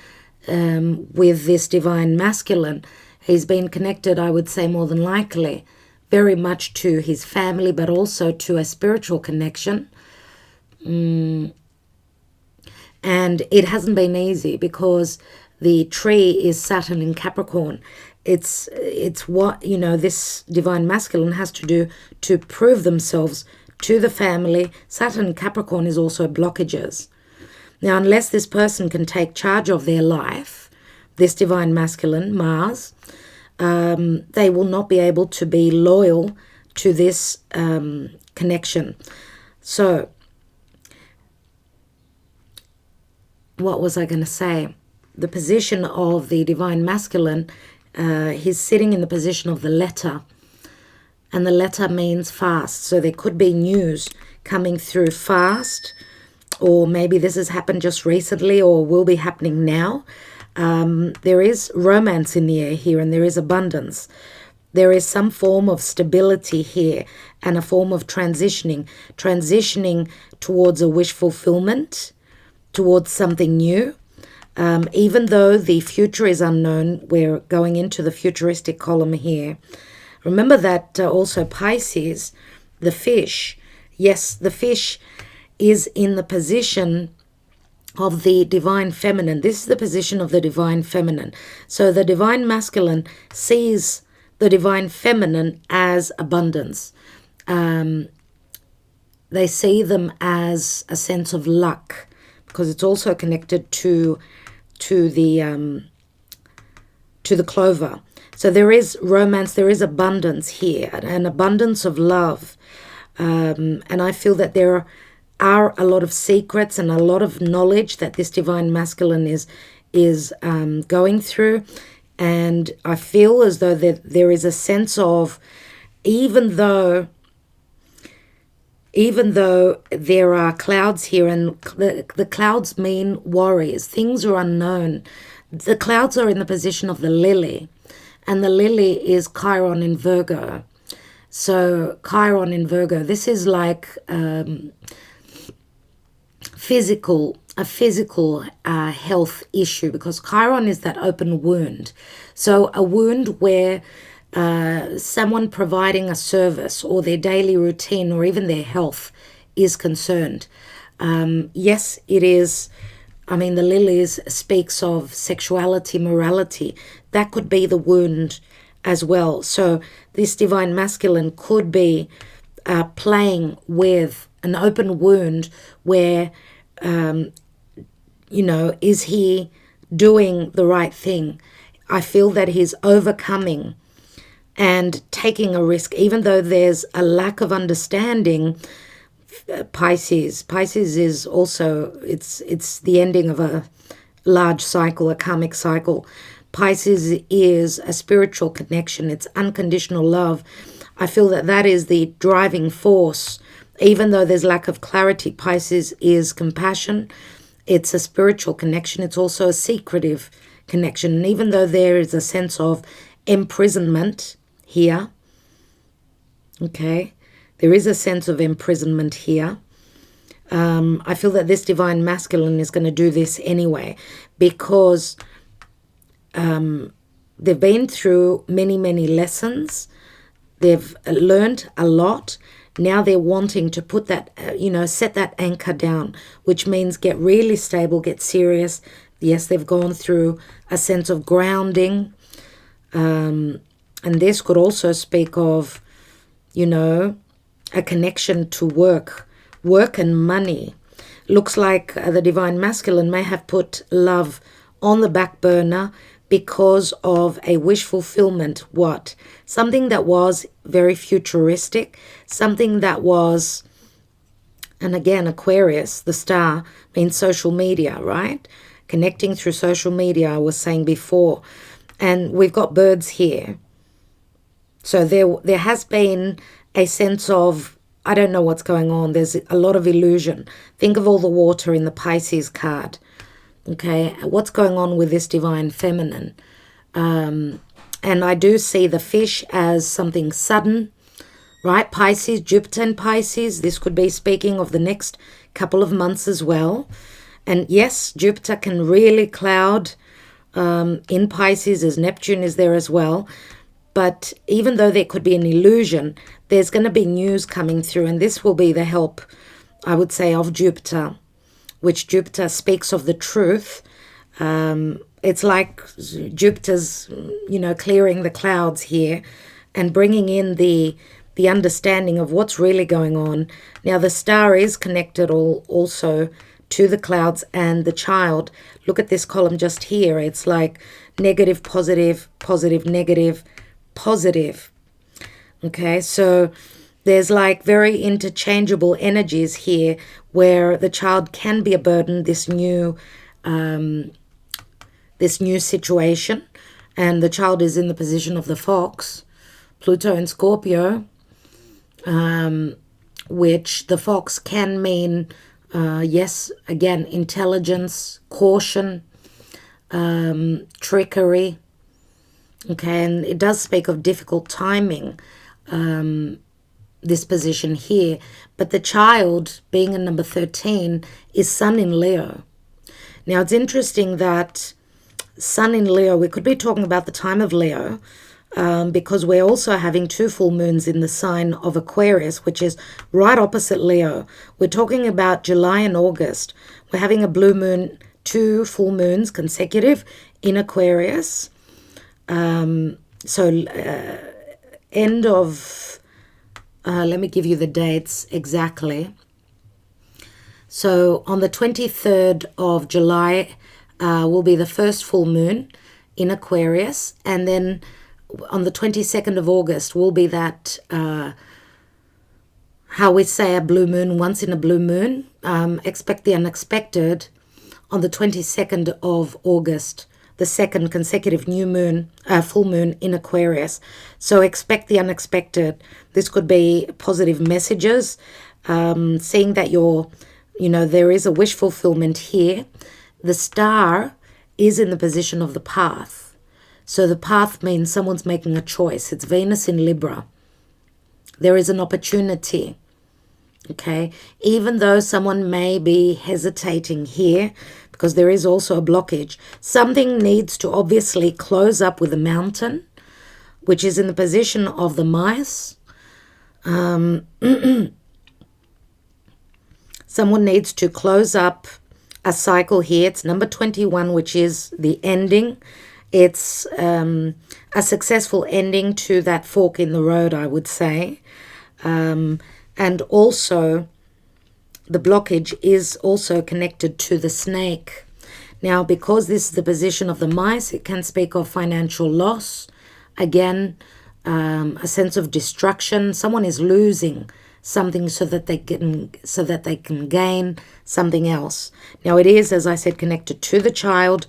with this divine masculine. He's been connected, I would say, more than likely, very much to his family, but also to a spiritual connection. And it hasn't been easy because the tree is Saturn in Capricorn. It's what, you know, this divine masculine has to do to prove themselves to the family. Saturn in Capricorn is also blockages. Now, unless this person can take charge of their life, this divine masculine, Mars, they will not be able to be loyal to this connection. So, what was I going to say? The position of the divine masculine, he's sitting in the position of the letter. and the letter means fast. So there could be news coming through fast, or maybe this has happened just recently or will be happening now. There is romance in the air here, and there is abundance. There is some form of stability here and a form of transitioning towards a wish fulfillment, towards something new. Even though the future is unknown, we're going into the futuristic column here. Remember that also Pisces, the fish, yes, the fish is in the position of the divine feminine. This is the position of the divine feminine. So the divine masculine sees the divine feminine as abundance. They see them as a sense of luck, because it's also connected to the clover. So there is romance, there is abundance here, an abundance of love. And I feel that there are a lot of secrets and a lot of knowledge that this divine masculine is going through. And I feel as though there is a sense of, even though there are clouds here, and the clouds mean warriors, things are unknown. The clouds are in the position of the lily, and the lily is Chiron in Virgo. So Chiron in Virgo, this is like a physical health issue, because Chiron is that open wound. So a wound where someone providing a service or their daily routine or even their health is concerned. Yes, it is. I mean, the lilies speaks of sexuality, morality. That could be the wound as well. So this divine masculine could be playing with an open wound where, is he doing the right thing? I feel that he's overcoming and taking a risk, even though there's a lack of understanding. Pisces is also, it's the ending of a large cycle, a karmic cycle. Pisces is a spiritual connection. It's unconditional love. I feel that is the driving force. Even though there's lack of clarity, Pisces is compassion. It's a spiritual connection. It's also a secretive connection. And even though there is a sense of imprisonment here, okay, there is a sense of imprisonment here. I feel that this divine masculine is going to do this anyway, because they've been through many, many lessons. They've learned a lot. Now they're wanting to put that, set that anchor down, which means get really stable, get serious. Yes, they've gone through a sense of grounding. And this could also speak of, a connection to work and money. Looks like the divine masculine may have put love on the back burner because of a wish fulfillment. What? Something that was very futuristic, something that was, and again, Aquarius, the star, means social media, right? Connecting through social media, I was saying before. And we've got birds here. So there has been a sense of, I don't know what's going on. There's a lot of illusion. Think of all the water in the Pisces card. Okay, what's going on with this divine feminine? And I do see the fish as something sudden, right? Pisces, Jupiter in Pisces. This could be speaking of the next couple of months as well. And yes, Jupiter can really cloud in Pisces, as Neptune is there as well. But even though there could be an illusion, there's going to be news coming through, and this will be the help, I would say, of Jupiter, which Jupiter speaks of the truth. It's like Jupiter's, clearing the clouds here and bringing in the understanding of what's really going on. Now, the star is connected also to the clouds and the child. Look at this column just here. It's like negative, positive, positive, negative, positive. Okay, so there's like very interchangeable energies here where the child can be a burden, this new situation, and the child is in the position of the fox, Pluto in Scorpio. which the fox can mean, yes, again, intelligence, caution, trickery. Okay, and it does speak of difficult timing, this position here. But the child, being in number 13, is Sun in Leo. Now, it's interesting that Sun in Leo, we could be talking about the time of Leo, because we're also having 2 full moons in the sign of Aquarius, which is right opposite Leo. We're talking about July and August. We're having a blue moon, 2 full moons consecutive in Aquarius. End of, let me give you the dates exactly. So on the 23rd of July will be the first full moon in Aquarius. And then on the 22nd of August will be that, how we say a blue moon, once in a blue moon. Expect the unexpected on the 22nd of August, the second consecutive new moon, full moon in Aquarius. So expect the unexpected. This could be positive messages, seeing that there is a wish fulfillment here. The star is in the position of the path. So the path means someone's making a choice. It's Venus in Libra. There is an opportunity. Okay, even though someone may be hesitating here, because there is also a blockage, something needs to obviously close up with a mountain, which is in the position of the mice. Someone needs to close up a cycle here. It's number 21, which is the ending. It's a successful ending to that fork in the road, I would say. And also, the blockage is also connected to the snake. Now, because this is the position of the mice, it can speak of financial loss. Again, a sense of destruction. Someone is losing something so that they can gain something else. Now, it is, as I said, connected to the child,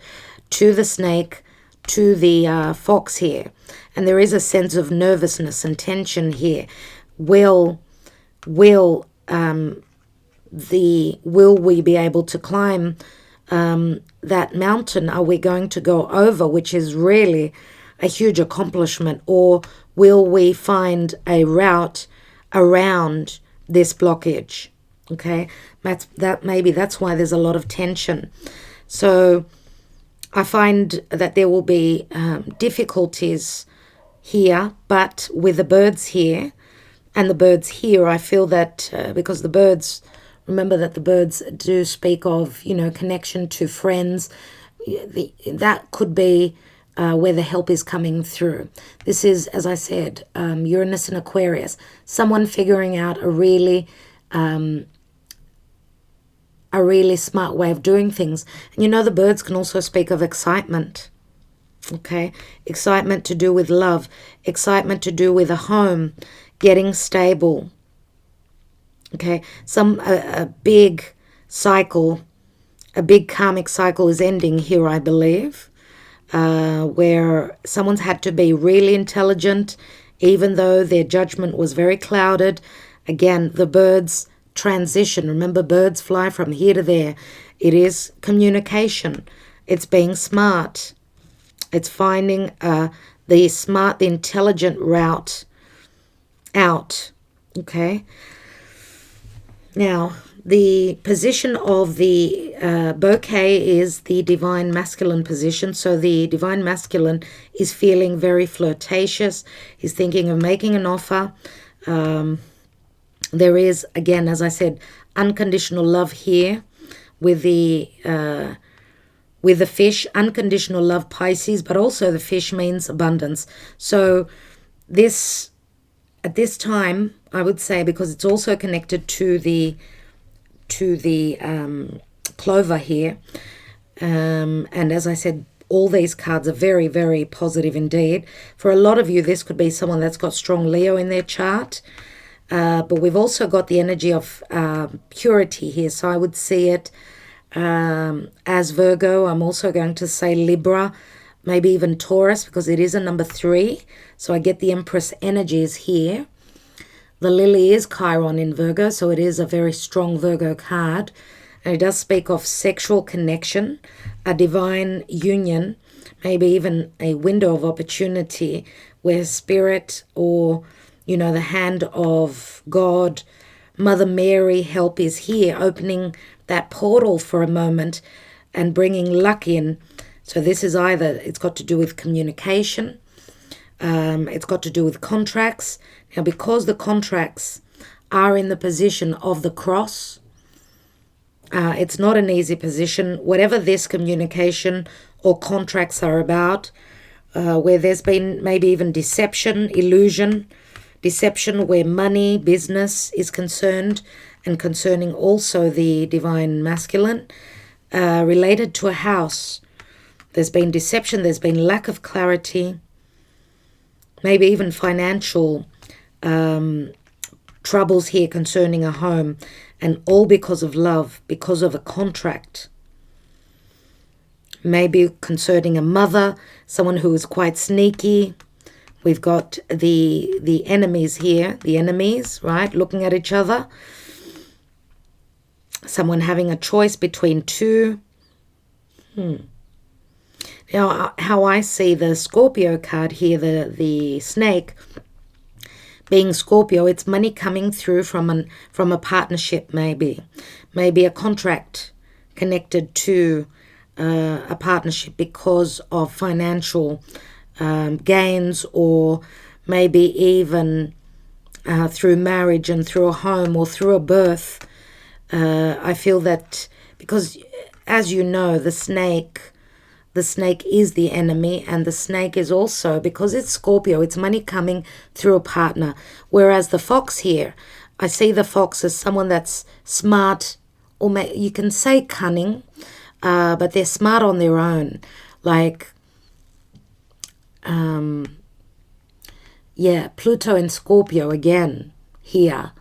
to the snake, to the fox here. And there is a sense of nervousness and tension here. Will we be able to climb that mountain? Are we going to go over, which is really a huge accomplishment, or will we find a route around this blockage? Okay, that's why there's a lot of tension. So I find that there will be difficulties here, but with the birds here and the birds here, I feel that because the birds, remember that the birds do speak of, connection to friends. That could be where the help is coming through. This is, as I said, Uranus and Aquarius. Someone figuring out a really smart way of doing things. And the birds can also speak of excitement. Okay, excitement to do with love, excitement to do with a home, getting stable. Okay, a big cycle, a big karmic cycle is ending here, I believe, where someone's had to be really intelligent, even though their judgment was very clouded. Again, the birds transition. Remember, birds fly from here to there. It is communication. It's being smart. It's finding the smart, the intelligent route out. Okay. Now, the position of the bouquet is the divine masculine position. So the divine masculine is feeling very flirtatious. He's thinking of making an offer. There is, again, as I said, unconditional love here with the fish. Unconditional love, Pisces, but also the fish means abundance. So at this time, I would say, because it's also connected to the clover here, and as I said, all these cards are very, very positive indeed. For a lot of you, this could be someone that's got strong Leo in their chart, but we've also got the energy of purity here. So I would see it as Virgo. I'm also going to say Libra, maybe even Taurus, because it is a number 3. So I get the Empress energies here. The lily is Chiron in Virgo, so it is a very strong Virgo card. And it does speak of sexual connection, a divine union, maybe even a window of opportunity where spirit or, you know, the hand of God, Mother Mary help is here, opening that portal for a moment and bringing luck in. So this is either, it's got to do with communication, it's got to do with contracts. Now, because the contracts are in the position of the cross, it's not an easy position. Whatever this communication or contracts are about, where there's been maybe even deception, illusion, deception where money, business is concerned, and concerning also the divine masculine, related to a house. There's been deception, there's been lack of clarity, maybe even financial troubles here concerning a home, and all because of love, because of a contract. Maybe concerning a mother, someone who is quite sneaky. We've got the enemies here, the enemies, right, looking at each other. Someone having a choice between two. Now, how I see the Scorpio card here, the snake, being Scorpio, it's money coming through from a partnership, maybe a contract connected to a partnership because of financial gains, or maybe even through marriage and through a home or through a birth. I feel that because, as you know, the snake is the enemy, and the snake is also, because it's Scorpio, it's money coming through a partner. Whereas the fox here, I see the fox as someone that's smart, or you can say cunning, but they're smart on their own. Like, Pluto and Scorpio again here.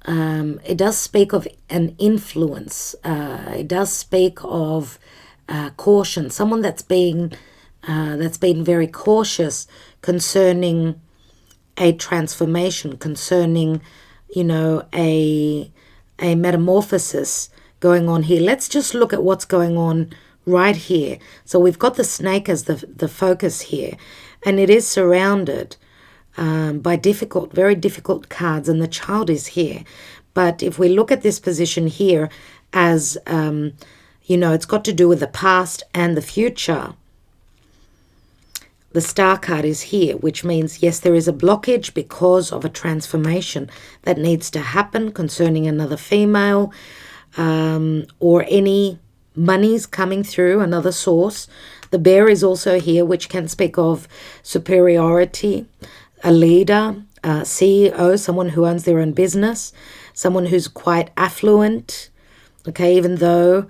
It does speak of an influence. It does speak of caution. Someone that's been very cautious concerning a transformation, concerning, you know, a metamorphosis going on here. Let's just look at what's going on right here. So we've got the snake as the focus here, and it is surrounded by very difficult cards, and the child is here. But if we look at this position here as, you know, it's got to do with the past and the future. The star card is here, which means, yes, there is a blockage because of a transformation that needs to happen concerning another female, or any monies coming through another source. The bear is also here, which can speak of superiority, a leader, a CEO, someone who owns their own business, someone who's quite affluent, okay, even though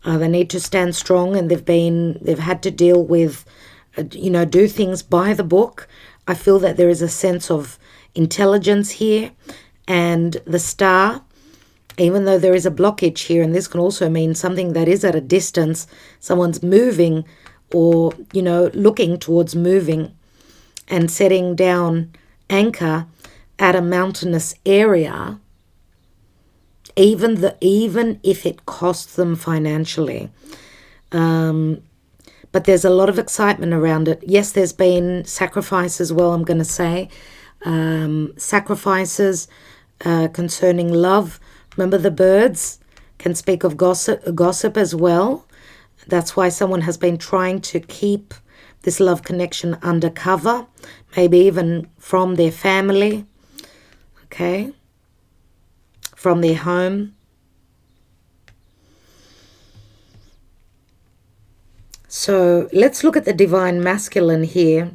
they need to stand strong and they've had to deal with, you know, do things by the book. I feel that there is a sense of intelligence here. And the star, even though there is a blockage here, and this can also mean something that is at a distance, someone's moving or, you know, looking towards moving and setting down anchor at a mountainous area, even if it costs them financially. But there's a lot of excitement around it. Yes, there's been sacrifice as well, I'm going to say. Sacrifices concerning love. Remember, the birds can speak of gossip as well. That's why someone has been trying to keep this love connection undercover, maybe even from their family, okay, from their home. So let's look at the divine masculine here.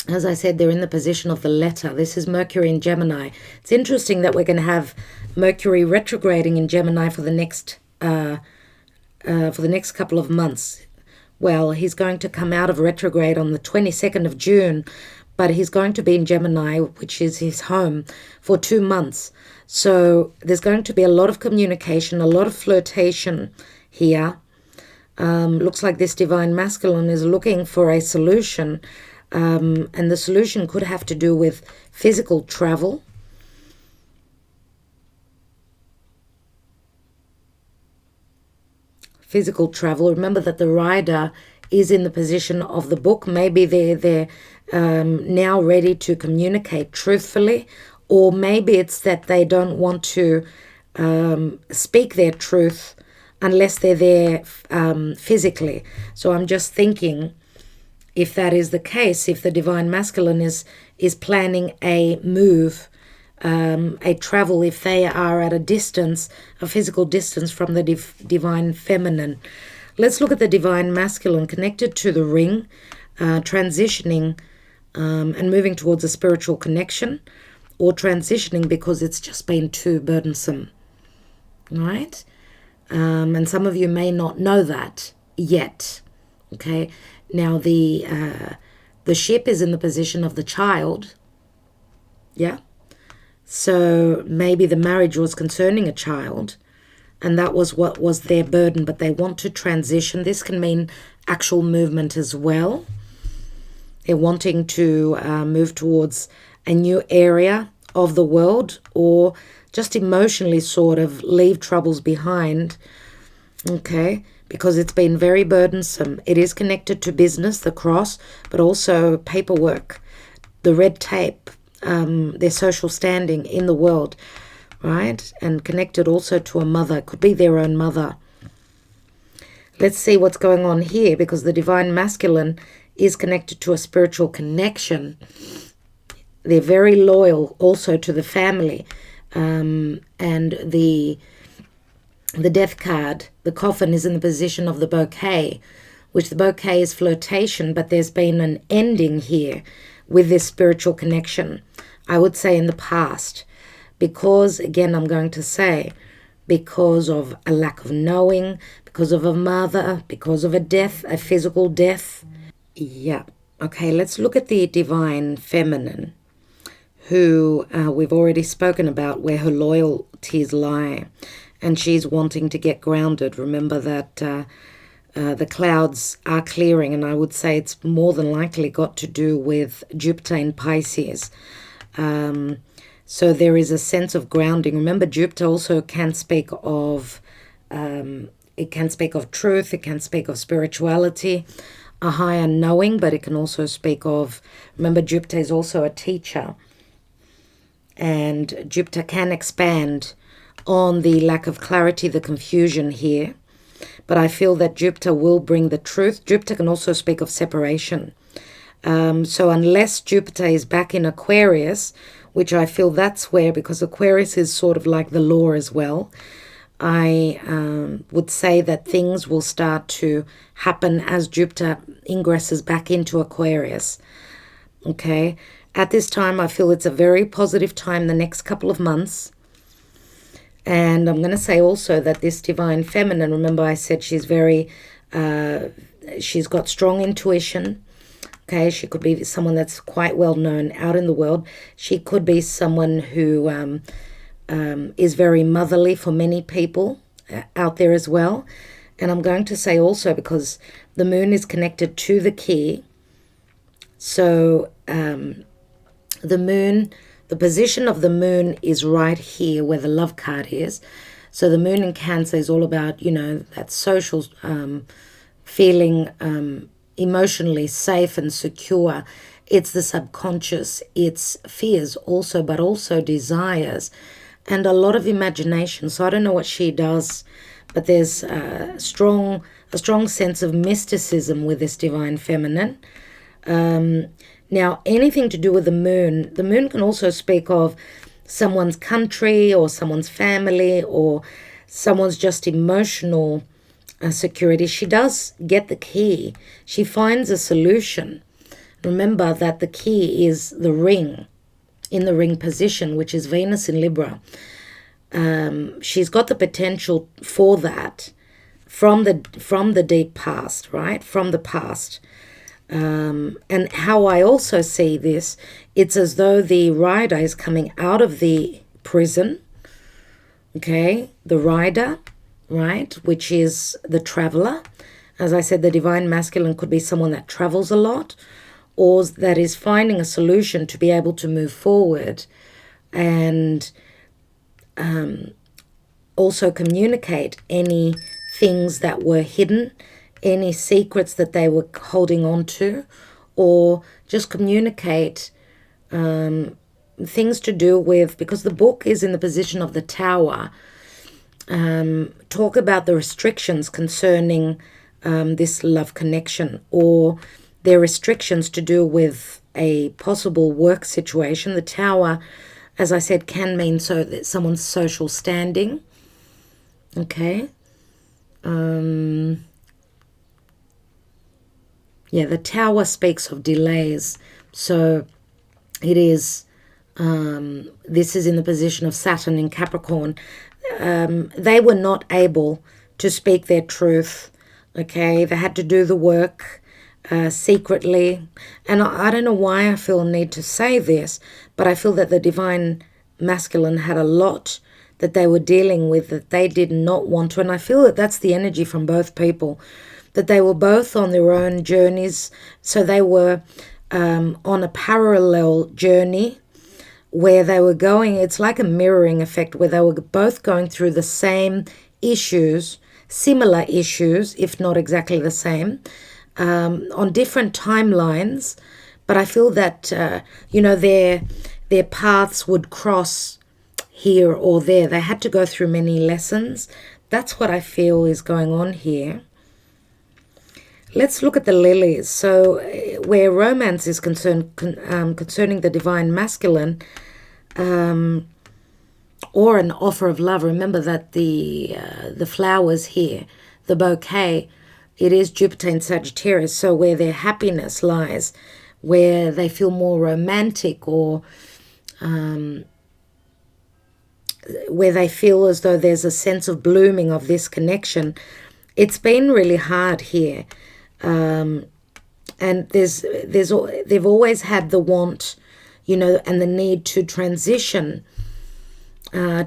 As I said, they're in the position of the letter. This is Mercury in Gemini. It's interesting that we're going to have Mercury retrograding in Gemini for the next couple of months. Well, he's going to come out of retrograde on the 22nd of June, but he's going to be in Gemini, which is his home, for 2 months. So there's going to be a lot of communication, a lot of flirtation here. Looks like this divine masculine is looking for a solution, and the solution could have to do with physical travel, physical travel. Remember that the rider is in the position of the book. Maybe they're now ready to communicate truthfully, or maybe it's that they don't want to speak their truth unless they're there physically. So I'm just thinking, if that is the case, if the divine masculine is planning a move, a travel, if they are at a distance, a physical distance from the divine feminine. Let's look at the divine masculine connected to the ring, transitioning and moving towards a spiritual connection, or transitioning because it's just been too burdensome, right? And some of you may not know that yet, okay? Now the ship is in the position of the child, yeah? So maybe the marriage was concerning a child, and that was what was their burden, but they want to transition. This can mean actual movement as well. They're wanting to move towards a new area of the world, or just emotionally sort of leave troubles behind, okay, because it's been very burdensome. It is connected to business, the cross, but also paperwork, the red tape, their social standing in the world, right? And connected also to a mother, could be their own mother. Let's see what's going on here, because the divine masculine is connected to a spiritual connection. They're very loyal also to the family. And the death card, the coffin, is in the position of the bouquet, which the bouquet is flirtation, but there's been an ending here with this spiritual connection, I would say in the past, because, again, I'm going to say, because of a lack of knowing, because of a mother, because of a death, a physical death. Yeah. Okay, let's look at the divine feminine, who we've already spoken about, where her loyalties lie, and she's wanting to get grounded. Remember that the clouds are clearing, and I would say it's more than likely got to do with Jupiter in Pisces. So there is a sense of grounding. Remember, Jupiter also can speak of, it can speak of truth, it can speak of spirituality, a higher knowing, but it can also speak of, remember, Jupiter is also a teacher, and Jupiter can expand on the lack of clarity, the confusion here. But I feel that Jupiter will bring the truth. Jupiter can also speak of separation. So unless Jupiter is back in Aquarius, which I feel that's where, because Aquarius is sort of like the law as well, I would say that things will start to happen as Jupiter ingresses back into Aquarius. Okay. At this time, I feel it's a very positive time, the next couple of months. And I'm going to say also that this divine feminine, remember I said she's very, she's got strong intuition. Okay, she could be someone that's quite well known out in the world. She could be someone who is very motherly for many people out there as well. And I'm going to say also, because the moon is connected to the key, so the moon, the position of the moon is right here where the love card is. So the moon in Cancer is all about, you know, that social feeling emotionally safe and secure. It's the subconscious, it's fears also, but also desires and a lot of imagination. So I don't know what she does, but there's a strong sense of mysticism with this divine feminine. Now, anything to do with the moon can also speak of someone's country or someone's family or someone's just emotional security. She does get the key. She finds a solution. Remember that the key is the ring, in the ring position, which is Venus in Libra. She's got the potential for that from the deep past, right? From the past. And how I also see this, it's as though the rider is coming out of the prison, okay? The rider, right, which is the traveler. As I said, the divine masculine could be someone that travels a lot or that is finding a solution to be able to move forward and also communicate any things that were hidden, any secrets that they were holding on to, or just communicate things to do with, because the book is in the position of the Tower, talk about the restrictions concerning this love connection, or their restrictions to do with a possible work situation. The Tower, as I said, can mean someone's social standing. Okay. Yeah, the Tower speaks of delays. So it is, this is in the position of Saturn in Capricorn. They were not able to speak their truth. Okay, they had to do the work secretly. And I don't know why I feel a need to say this, but I feel that the divine masculine had a lot that they were dealing with that they did not want to. And I feel that that's the energy from both people, that they were both on their own journeys. So they were on a parallel journey where they were going, it's like a mirroring effect, where they were both going through the same issues, similar issues, if not exactly the same, on different timelines. But I feel that, their paths would cross here or there. They had to go through many lessons. That's what I feel is going on here. Let's look at the lilies. So where romance is concerned, concerning the divine masculine, or an offer of love, remember that the flowers here, the bouquet, it is Jupiter in Sagittarius. So where their happiness lies, where they feel more romantic, or where they feel as though there's a sense of blooming of this connection, it's been really hard here. And they've always had the want, and the need to transition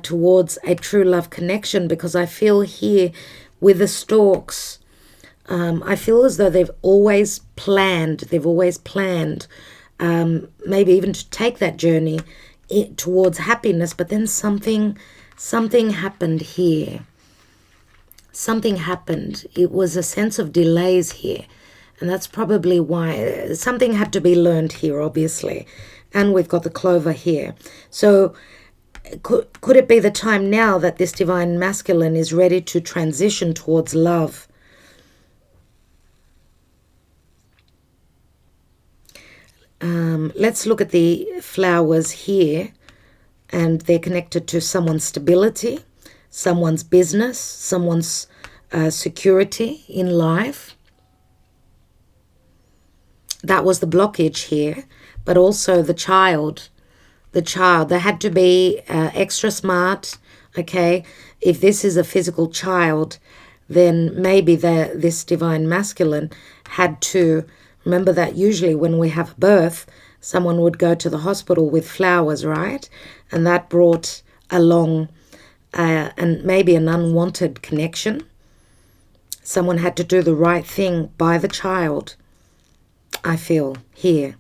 towards a true love connection, because I feel here with the storks, I feel as though they've always planned, maybe even to take that journey towards happiness, but then something happened here. Something happened. It was a sense of delays here. And that's probably why something had to be learned here, obviously. And we've got the clover here. So could it be the time now that this divine masculine is ready to transition towards love? Let's look at the flowers here. And they're connected to someone's stability, someone's business, someone's security in life. That was the blockage here. But also the child. They had to be extra smart, okay? If this is a physical child, then maybe this divine masculine had to, remember that usually when we have a birth, someone would go to the hospital with flowers, right? And that brought along and maybe an unwanted connection. Someone had to do the right thing by the child, I feel, here.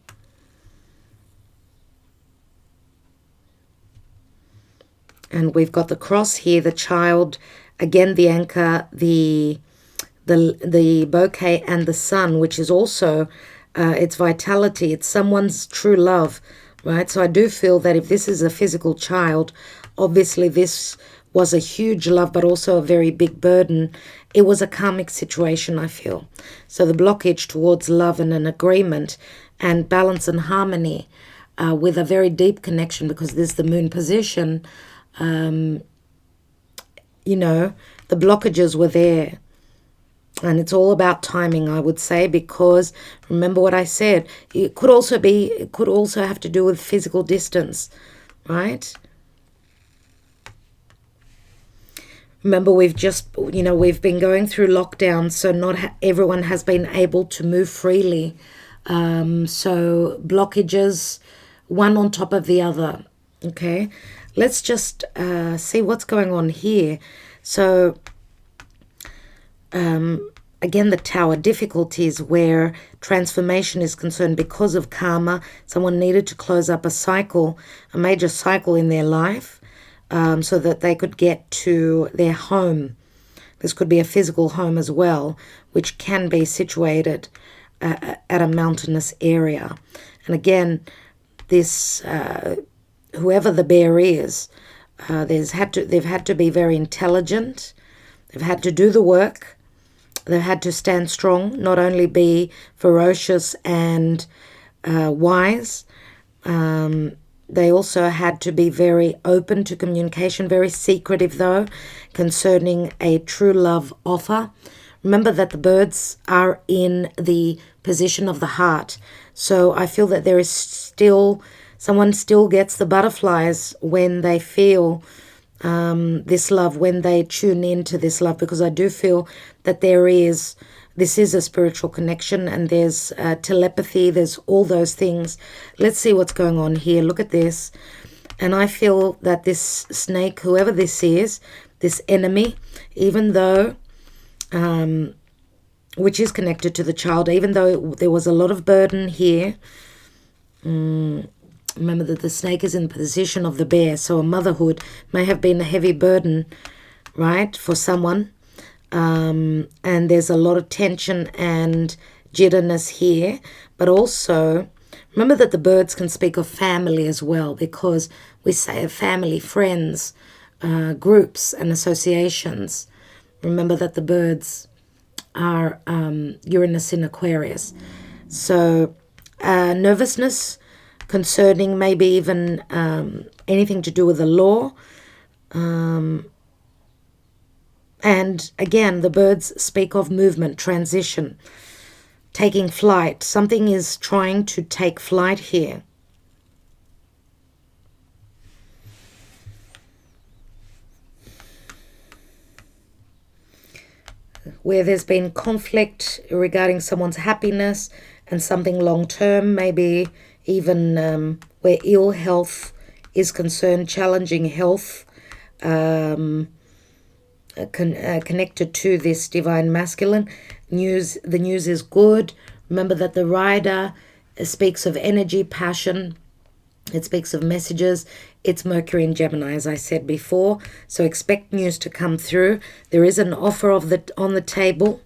And we've got the cross here, the child, again the anchor, the bouquet, and the sun, which is also its vitality. It's someone's true love, right? So I do feel that if this is a physical child, obviously this was a huge love, but also a very big burden. It was a karmic situation, I feel. So the blockage towards love and an agreement and balance and harmony with a very deep connection, because there's the moon position. The blockages were there. And it's all about timing, I would say, because remember what I said, it could also have to do with physical distance, right? Remember, we've been going through lockdown, so not everyone has been able to move freely. So blockages, one on top of the other, okay? Let's just see what's going on here. So, again, the Tower, difficulties where transformation is concerned because of karma. Someone needed to close up a major cycle in their life, so that they could get to their home, This could be a physical home as well, which can be situated at a mountainous area. And again, this whoever the bear is, they've had to be very intelligent. They've had to do the work. They've had to stand strong, not only be ferocious and wise. They also had to be very open to communication, very secretive though, concerning a true love offer. Remember that the birds are in the position of the heart. So I feel that there is still, someone still gets the butterflies when they feel this love, when they tune into this love, because I do feel that this is a spiritual connection, and there's telepathy, there's all those things. Let's see what's going on here. Look at this. And I feel that this snake, whoever this is, this enemy, even though, which is connected to the child, even though there was a lot of burden here, remember that the snake is in the position of the bear, so a motherhood may have been a heavy burden, right, for someone. And there's a lot of tension and jitterness here. But also, remember that the birds can speak of family as well, because we say of family, friends, groups and associations. Remember that the birds are Uranus in Aquarius. So nervousness concerning maybe even anything to do with the law. And again, the birds speak of movement, transition, taking flight. Something is trying to take flight here. Where there's been conflict regarding someone's happiness and something long-term, maybe even where ill health is concerned, challenging health, connected to this divine masculine. The news is good. Remember that the rider speaks of energy, passion. It speaks of messages. It's Mercury in Gemini, as I said before. So expect news to come through. There is an offer on the table.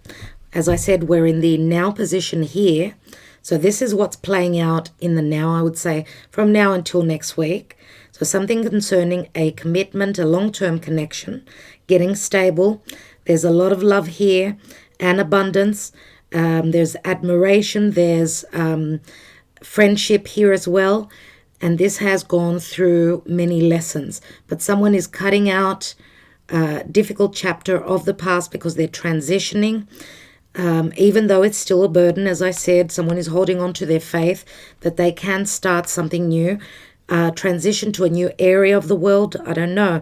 As I said, we're in the now position here. So this is what's playing out in the now, I would say, from now until next week. So something concerning a commitment, a long-term connection, getting stable. There's a lot of love here and abundance. There's admiration. There's friendship here as well. And this has gone through many lessons. But someone is cutting out a difficult chapter of the past because they're transitioning. Even though it's still a burden, as I said, someone is holding on to their faith that they can start something new, transition to a new area of the world. I don't know.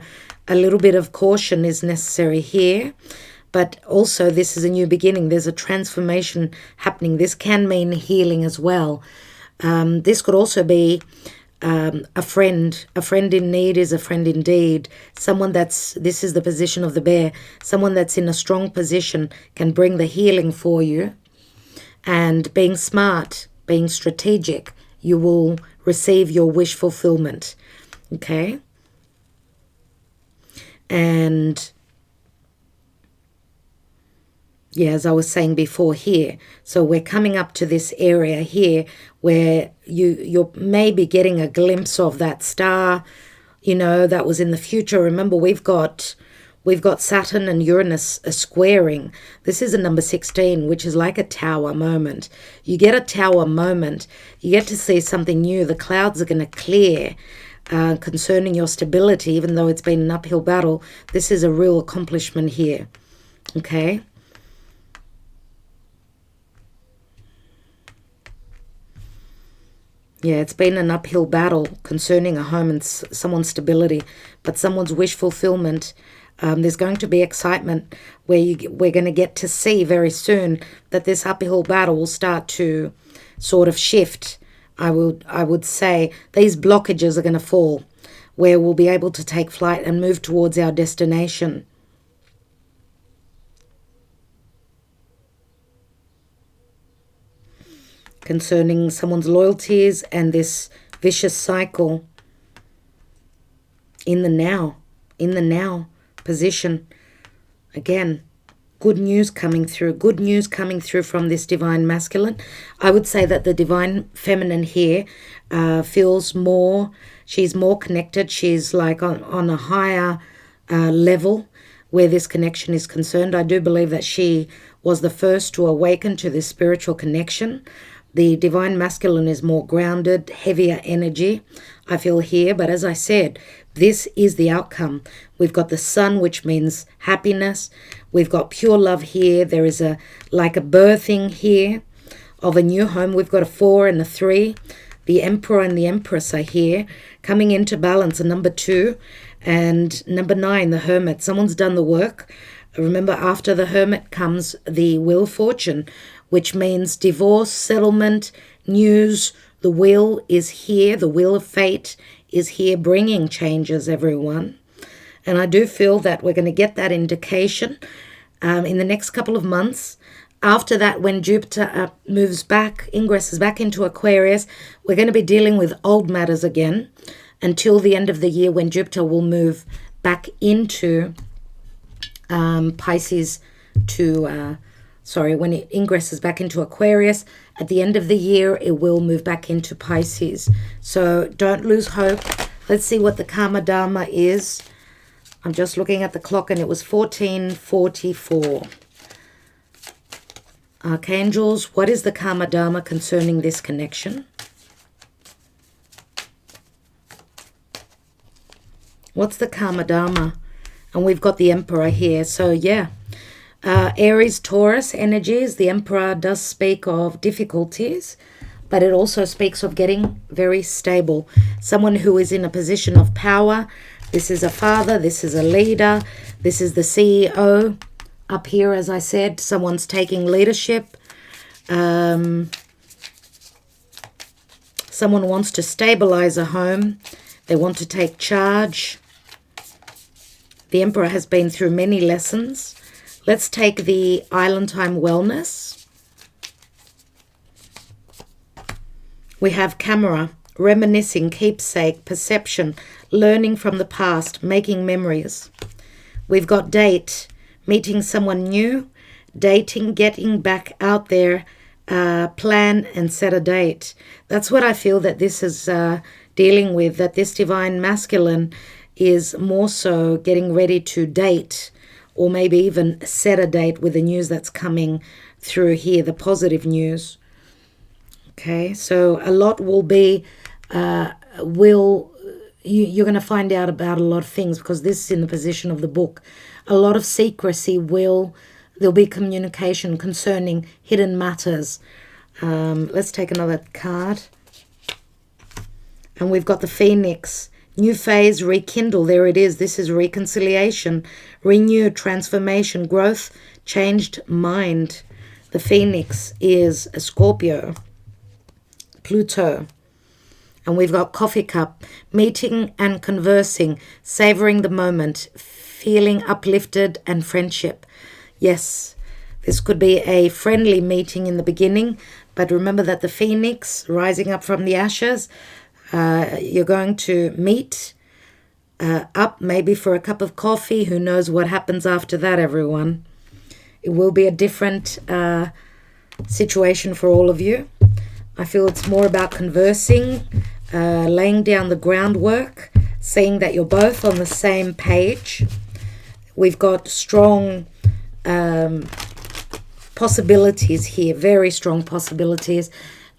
A little bit of caution is necessary here. But also this is a new beginning. There's a transformation happening. This can mean healing as well. This could also be a friend. A friend in need is a friend indeed. This is the position of the bear. Someone that's in a strong position can bring the healing for you. And being smart, being strategic, you will receive your wish fulfillment. Okay? And yeah, as I was saying before here, so we're coming up to this area here where you're maybe getting a glimpse of that star, that was in the future. Remember, we've got Saturn and Uranus squaring. This is a number 16, which is like a tower moment. You get a tower moment. You get to see something new. The clouds are going to clear concerning your stability, even though it's been an uphill battle. This is a real accomplishment here. Okay? Yeah, it's been an uphill battle concerning a home and someone's stability, but someone's wish fulfillment. There's going to be excitement where we're going to get to see very soon that this uphill battle will start to sort of shift. I would say these blockages are going to fall, where we'll be able to take flight and move towards our destination. Concerning someone's loyalties and this vicious cycle in the now position. Again, good news coming through. Good news coming through from this divine masculine. I would say that the divine feminine here feels more, she's more connected. She's like on a higher level where this connection is concerned. I do believe that she was the first to awaken to this spiritual connection. The divine masculine is more grounded, heavier energy, I feel here. But as I said, this is the outcome. We've got the sun, which means happiness. We've got pure love here. There is like a birthing here of a new home. We've got a 4 and a 3. The Emperor and the Empress are here, coming into balance, a number 2. And number 9, the Hermit. Someone's done the work. Remember, after the Hermit comes the Wheel of Fortune, which means divorce, settlement, news. The wheel is here. The Wheel of Fate is here, bringing changes, everyone. And I do feel that we're going to get that indication in the next couple of months. After that, when Jupiter moves back, ingresses back into Aquarius, we're going to be dealing with old matters again until the end of the year, when Jupiter will move back into Pisces when it ingresses back into Aquarius. At the end of the year, it will move back into Pisces. So don't lose hope. Let's see what the Karma Dharma is. I'm just looking at the clock and it was 14:44. Archangels, what is the Karma Dharma concerning this connection? What's the Karma Dharma? And we've got the Emperor here. So yeah, Aries, Taurus energies. The Emperor does speak of difficulties, but it also speaks of getting very stable. Someone who is in a position of power. This is a father. This is a leader. This is the CEO. Up here, as I said, someone's taking leadership. Someone wants to stabilize a home. They want to take charge. The Emperor has been through many lessons. Let's take the Island Time Wellness. We have camera, reminiscing, keepsake, perception, learning from the past, making memories. We've got date, meeting someone new, dating, getting back out there, plan and set a date. That's what I feel that this is dealing with, that this divine masculine is more so getting ready to date, or maybe even set a date with the news that's coming through here, the positive news. Okay, so a lot will be, you're going to find out about a lot of things, because this is in the position of the book. A lot of secrecy there'll be communication concerning hidden matters. Let's take another card. And we've got the Phoenix. New phase, rekindle. There it is. This is reconciliation, renewed, transformation, growth, changed mind. The Phoenix is a Scorpio, Pluto. And we've got coffee cup, meeting and conversing, savoring the moment, feeling uplifted, and friendship. Yes, this could be a friendly meeting in the beginning, but remember that the Phoenix, rising up from the ashes, you're going to meet up maybe for a cup of coffee. Who knows what happens after that, everyone. It will be a different situation for all of you. I feel it's more about conversing, laying down the groundwork, saying that you're both on the same page. We've got strong possibilities here, very strong possibilities.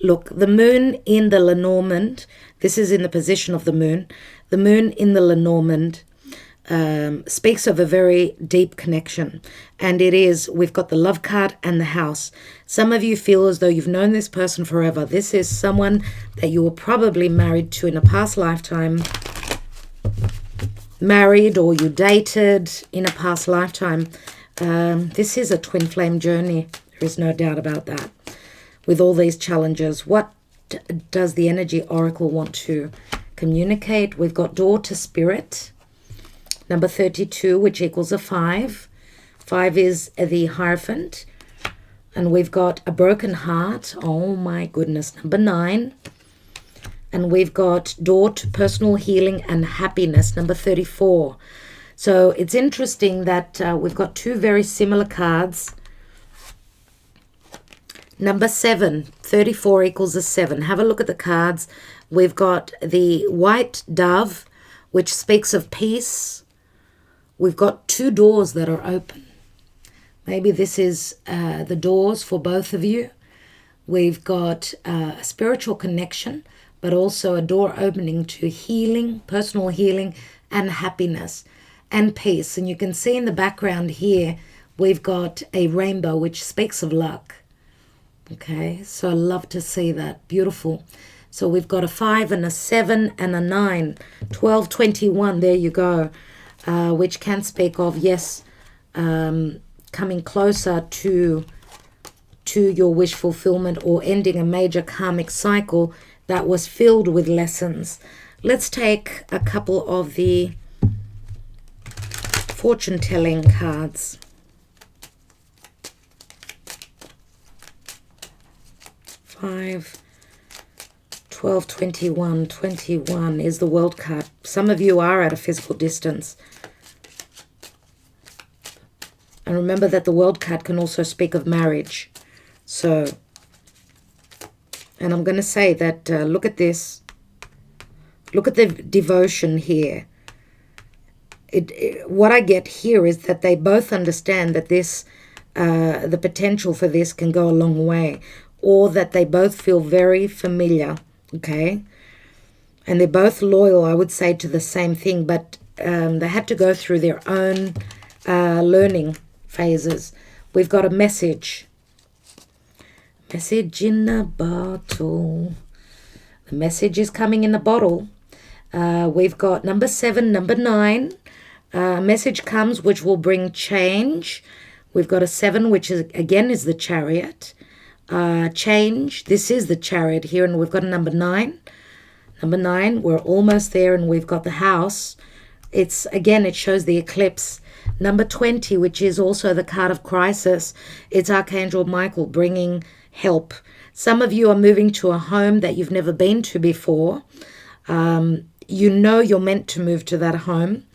Look, the moon in the Lenormand, this is in the position of the moon. The moon in the Lenormand speaks of a very deep connection. And it is, we've got the love card and the house. Some of you feel as though you've known this person forever. This is someone that you were probably married to in a past lifetime. Married, or you dated in a past lifetime. This is a twin flame journey. There is no doubt about that. With all these challenges, what does the energy oracle want to communicate? We've got daughter spirit, number 32, which equals a 5. 5 is the Hierophant. And we've got a broken heart. Oh my goodness, number 9. And we've got door to personal healing and happiness, number 34. So it's interesting that we've got two very similar cards. Number 7, 34 equals a 7. Have a look at the cards. We've got the white dove, which speaks of peace. We've got two doors that are open. Maybe this is the doors for both of you. We've got a spiritual connection, but also a door opening to healing, personal healing, and happiness and peace. And you can see in the background here, we've got a rainbow, which speaks of luck. Okay, so I love to see that. Beautiful. So we've got a 5 and a 7 and a 9. 12, 21, there you go. Which can speak of, yes, coming closer to your wish fulfillment or ending a major karmic cycle that was filled with lessons. Let's take a couple of the fortune-telling cards. 5, 12, 21. 21 is the World card. Some of you are at a physical distance. And remember that the World card can also speak of marriage. So, and I'm going to say that, look at this. Look at the devotion here. What I get here is that they both understand that this, the potential for this can go a long way. Or that they both feel very familiar, okay? And they're both loyal, I would say, to the same thing, but they had to go through their own learning phases. We've got a message. Message in a bottle. The message is coming in a bottle. We've got number 7, number 9. A message comes which will bring change. We've got a 7, which is again is the Chariot. Change. This is the Chariot here, and we've got a number 9. Number 9, we're almost there, and we've got the House. It's again, it shows the eclipse. Number 20, which is also the card of crisis. It's Archangel Michael bringing help. Some of you are moving to a home that you've never been to before. You know you're meant to move to that home,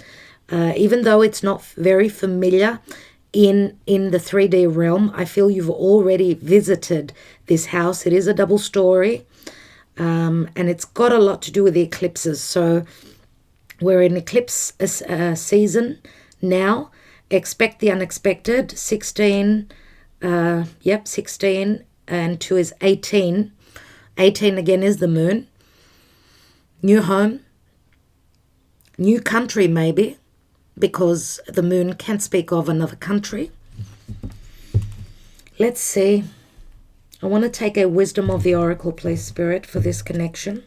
even though it's not very familiar. In the 3D realm, I feel you've already visited this house. It is a double story, and it's got a lot to do with the eclipses. So we're in eclipse season now. Expect the unexpected. 16, 16, and 2 is 18. 18 again is the moon. New home. New country maybe, because the moon can speak of another country. Let's see. I want to take a wisdom of the oracle, please, Spirit, for this connection.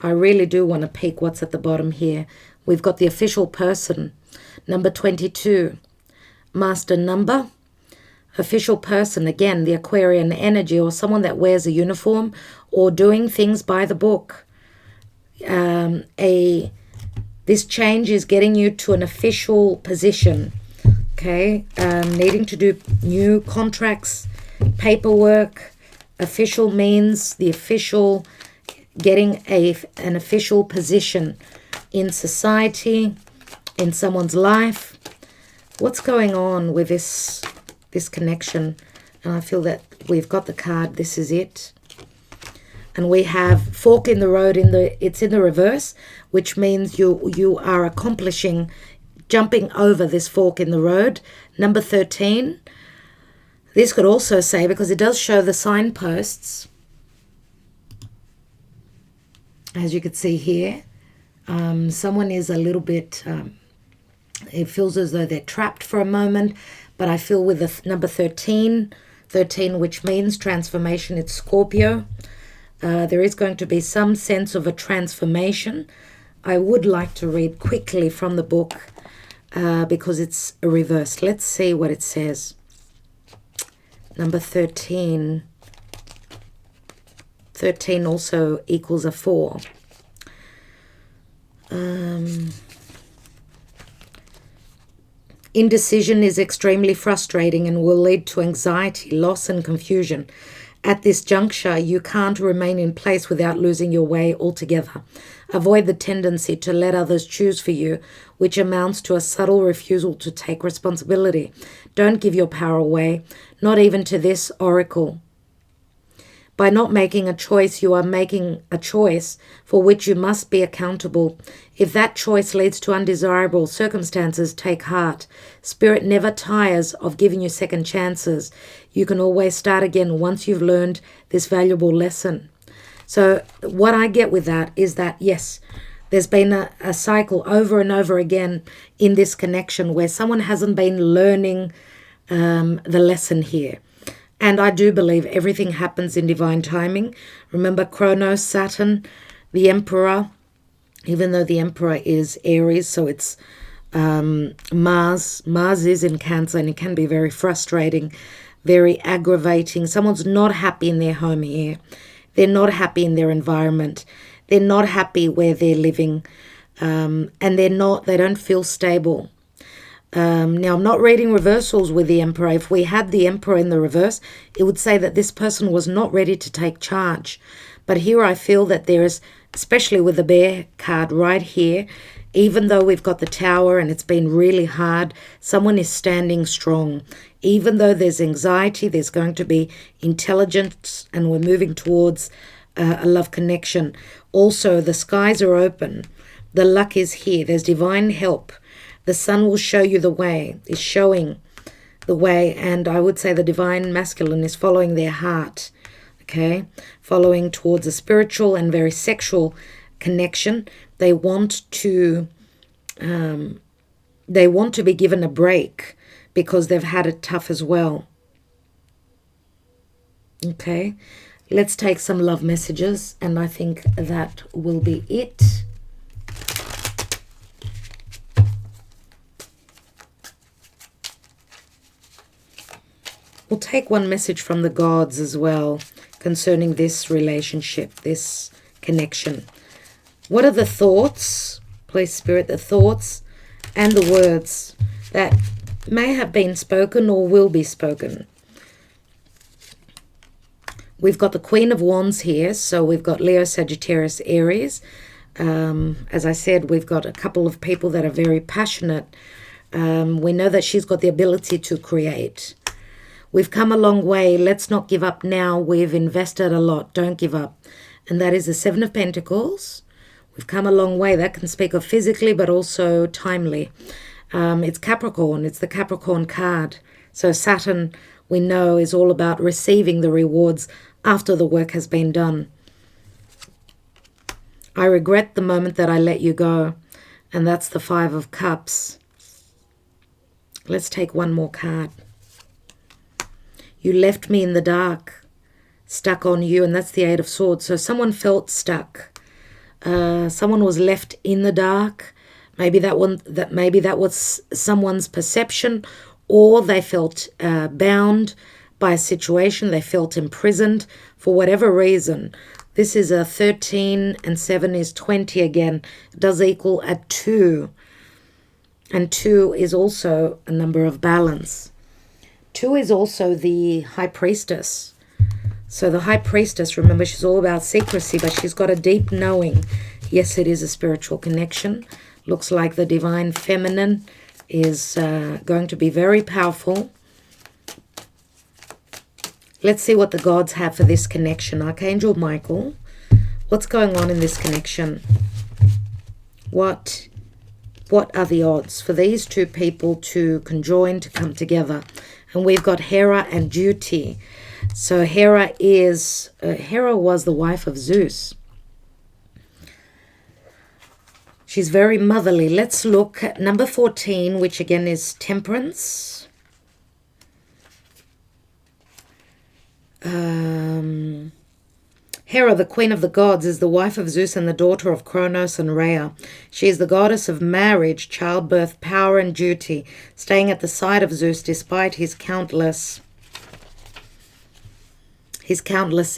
I really do want to peek what's at the bottom here. We've got the official person, number 22, master number, official person, again, the Aquarian energy, or someone that wears a uniform or doing things by the book. This change is getting you to an official position, okay? Needing to do new contracts, paperwork. Official means the official, getting an official position in society, in someone's life. What's going on with this connection? And I feel that we've got the card. This is it. And we have fork in the road. It's in the reverse, which means you are accomplishing, jumping over this fork in the road. Number 13. This could also say, because it does show the signposts, as you could see here, someone is a little bit, it feels as though they're trapped for a moment, but I feel with the number 13, which means transformation, it's Scorpio. There is going to be some sense of a transformation. I would like to read quickly from the book because it's reversed. Let's see what it says. Number 13. 13 also equals a 4. Indecision is extremely frustrating and will lead to anxiety, loss, and confusion. At this juncture, you can't remain in place without losing your way altogether. Avoid the tendency to let others choose for you, which amounts to a subtle refusal to take responsibility. Don't give your power away, not even to this oracle. By not making a choice, you are making a choice for which you must be accountable. If that choice leads to undesirable circumstances, take heart. Spirit never tires of giving you second chances. You can always start again once you've learned this valuable lesson. So what I get with that is that, yes, there's been a cycle over and over again in this connection where someone hasn't been learning the lesson here. And I do believe everything happens in divine timing. Remember Kronos, Saturn, the Emperor, even though the Emperor is Aries, so it's Mars. Mars is in Cancer, and it can be very frustrating, very aggravating. Someone's not happy in their home here. They're not happy in their environment. They're not happy where they're living, and they don't feel stable. Now, I'm not reading reversals with the Emperor. If we had the Emperor in the reverse, it would say that this person was not ready to take charge. But here I feel that there is, especially with the Bear card right here, even though we've got the Tower and it's been really hard, someone is standing strong. Even though there's anxiety, there's going to be intelligence, and we're moving towards a love connection. Also, the skies are open. The luck is here. There's divine help. The sun will show you the way, is showing the way, and I would say the divine masculine is following their heart, okay? Following towards a spiritual and very sexual connection. They want to be given a break because they've had it tough as well. Okay, let's take some love messages, and I think that will be it. We'll take one message from the gods as well concerning this relationship, this connection. What are the thoughts, please Spirit, the thoughts and the words that may have been spoken or will be spoken? We've got the Queen of Wands here, so we've got Leo, Sagittarius, Aries. As I said, we've got a couple of people that are very passionate. We know that she's got the ability to create. We've come a long way. Let's not give up now. We've invested a lot. Don't give up. And that is the Seven of Pentacles. We've come a long way. That can speak of physically, but also timely. It's Capricorn. It's the Capricorn card. So Saturn, we know, is all about receiving the rewards after the work has been done. I regret the moment that I let you go. And that's the Five of Cups. Let's take one more card. You left me in the dark, stuck on you, and that's the Eight of Swords. So someone felt stuck. Someone was left in the dark. Maybe that was someone's perception, or they felt bound by a situation. They felt imprisoned for whatever reason. This is a 13, and 7 is 20 again. It does equal a 2. And 2 is also a number of balance. 2 is also the High Priestess. So the High Priestess, remember, she's all about secrecy, but she's got a deep knowing. Yes, it is a spiritual connection. Looks like the Divine Feminine is going to be very powerful. Let's see what the gods have for this connection. Archangel Michael, what's going on in this connection? What are the odds for these two people to conjoin, to come together? And we've got Hera and Duty. So Hera was the wife of Zeus. She's very motherly. Let's look at number 14, which again is Temperance. Hera, the queen of the gods, is the wife of Zeus and the daughter of Kronos and Rhea. She is the goddess of marriage, childbirth, power, and duty, staying at the side of Zeus despite his countless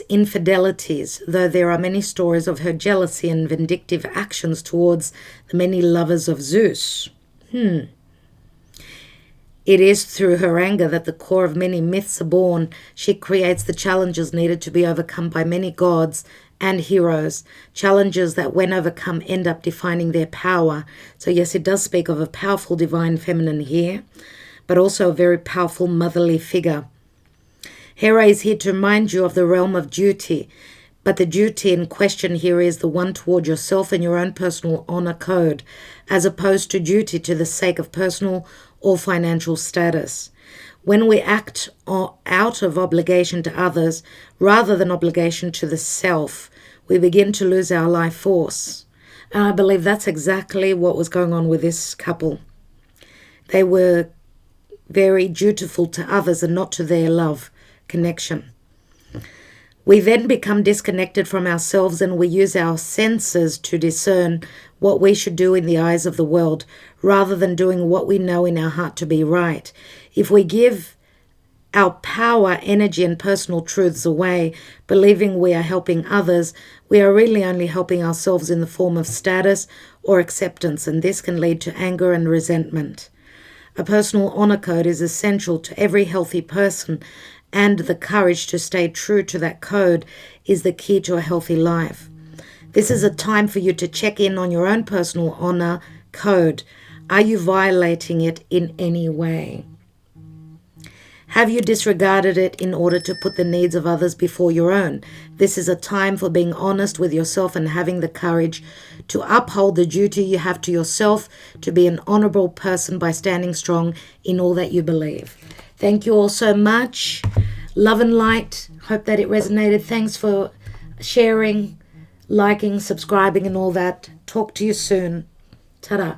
infidelities, though there are many stories of her jealousy and vindictive actions towards the many lovers of Zeus. In It is through her anger that the core of many myths are born. She creates the challenges needed to be overcome by many gods and heroes. Challenges that, when overcome, end up defining their power. So yes, it does speak of a powerful divine feminine here, but also a very powerful motherly figure. Hera is here to remind you of the realm of duty, but the duty in question here is the one toward yourself and your own personal honor code, as opposed to duty to the sake of personal or financial status. When we act out of obligation to others rather than obligation to the self, we begin to lose our life force. And I believe that's exactly what was going on with this couple. They were very dutiful to others and not to their love connection. We then become disconnected from ourselves, and we use our senses to discern what we should do in the eyes of the world, rather than doing what we know in our heart to be right. If we give our power, energy, and personal truths away, believing we are helping others, we are really only helping ourselves in the form of status or acceptance, and this can lead to anger and resentment. A personal honor code is essential to every healthy person, and the courage to stay true to that code is the key to a healthy life. This is a time for you to check in on your own personal honor code. Are you violating it in any way? Have you disregarded it in order to put the needs of others before your own? This is a time for being honest with yourself and having the courage to uphold the duty you have to yourself to be an honorable person by standing strong in all that you believe. Thank you all so much. Love and light. Hope that it resonated. Thanks for sharing, liking, subscribing and all that. Talk to you soon. Ta-da.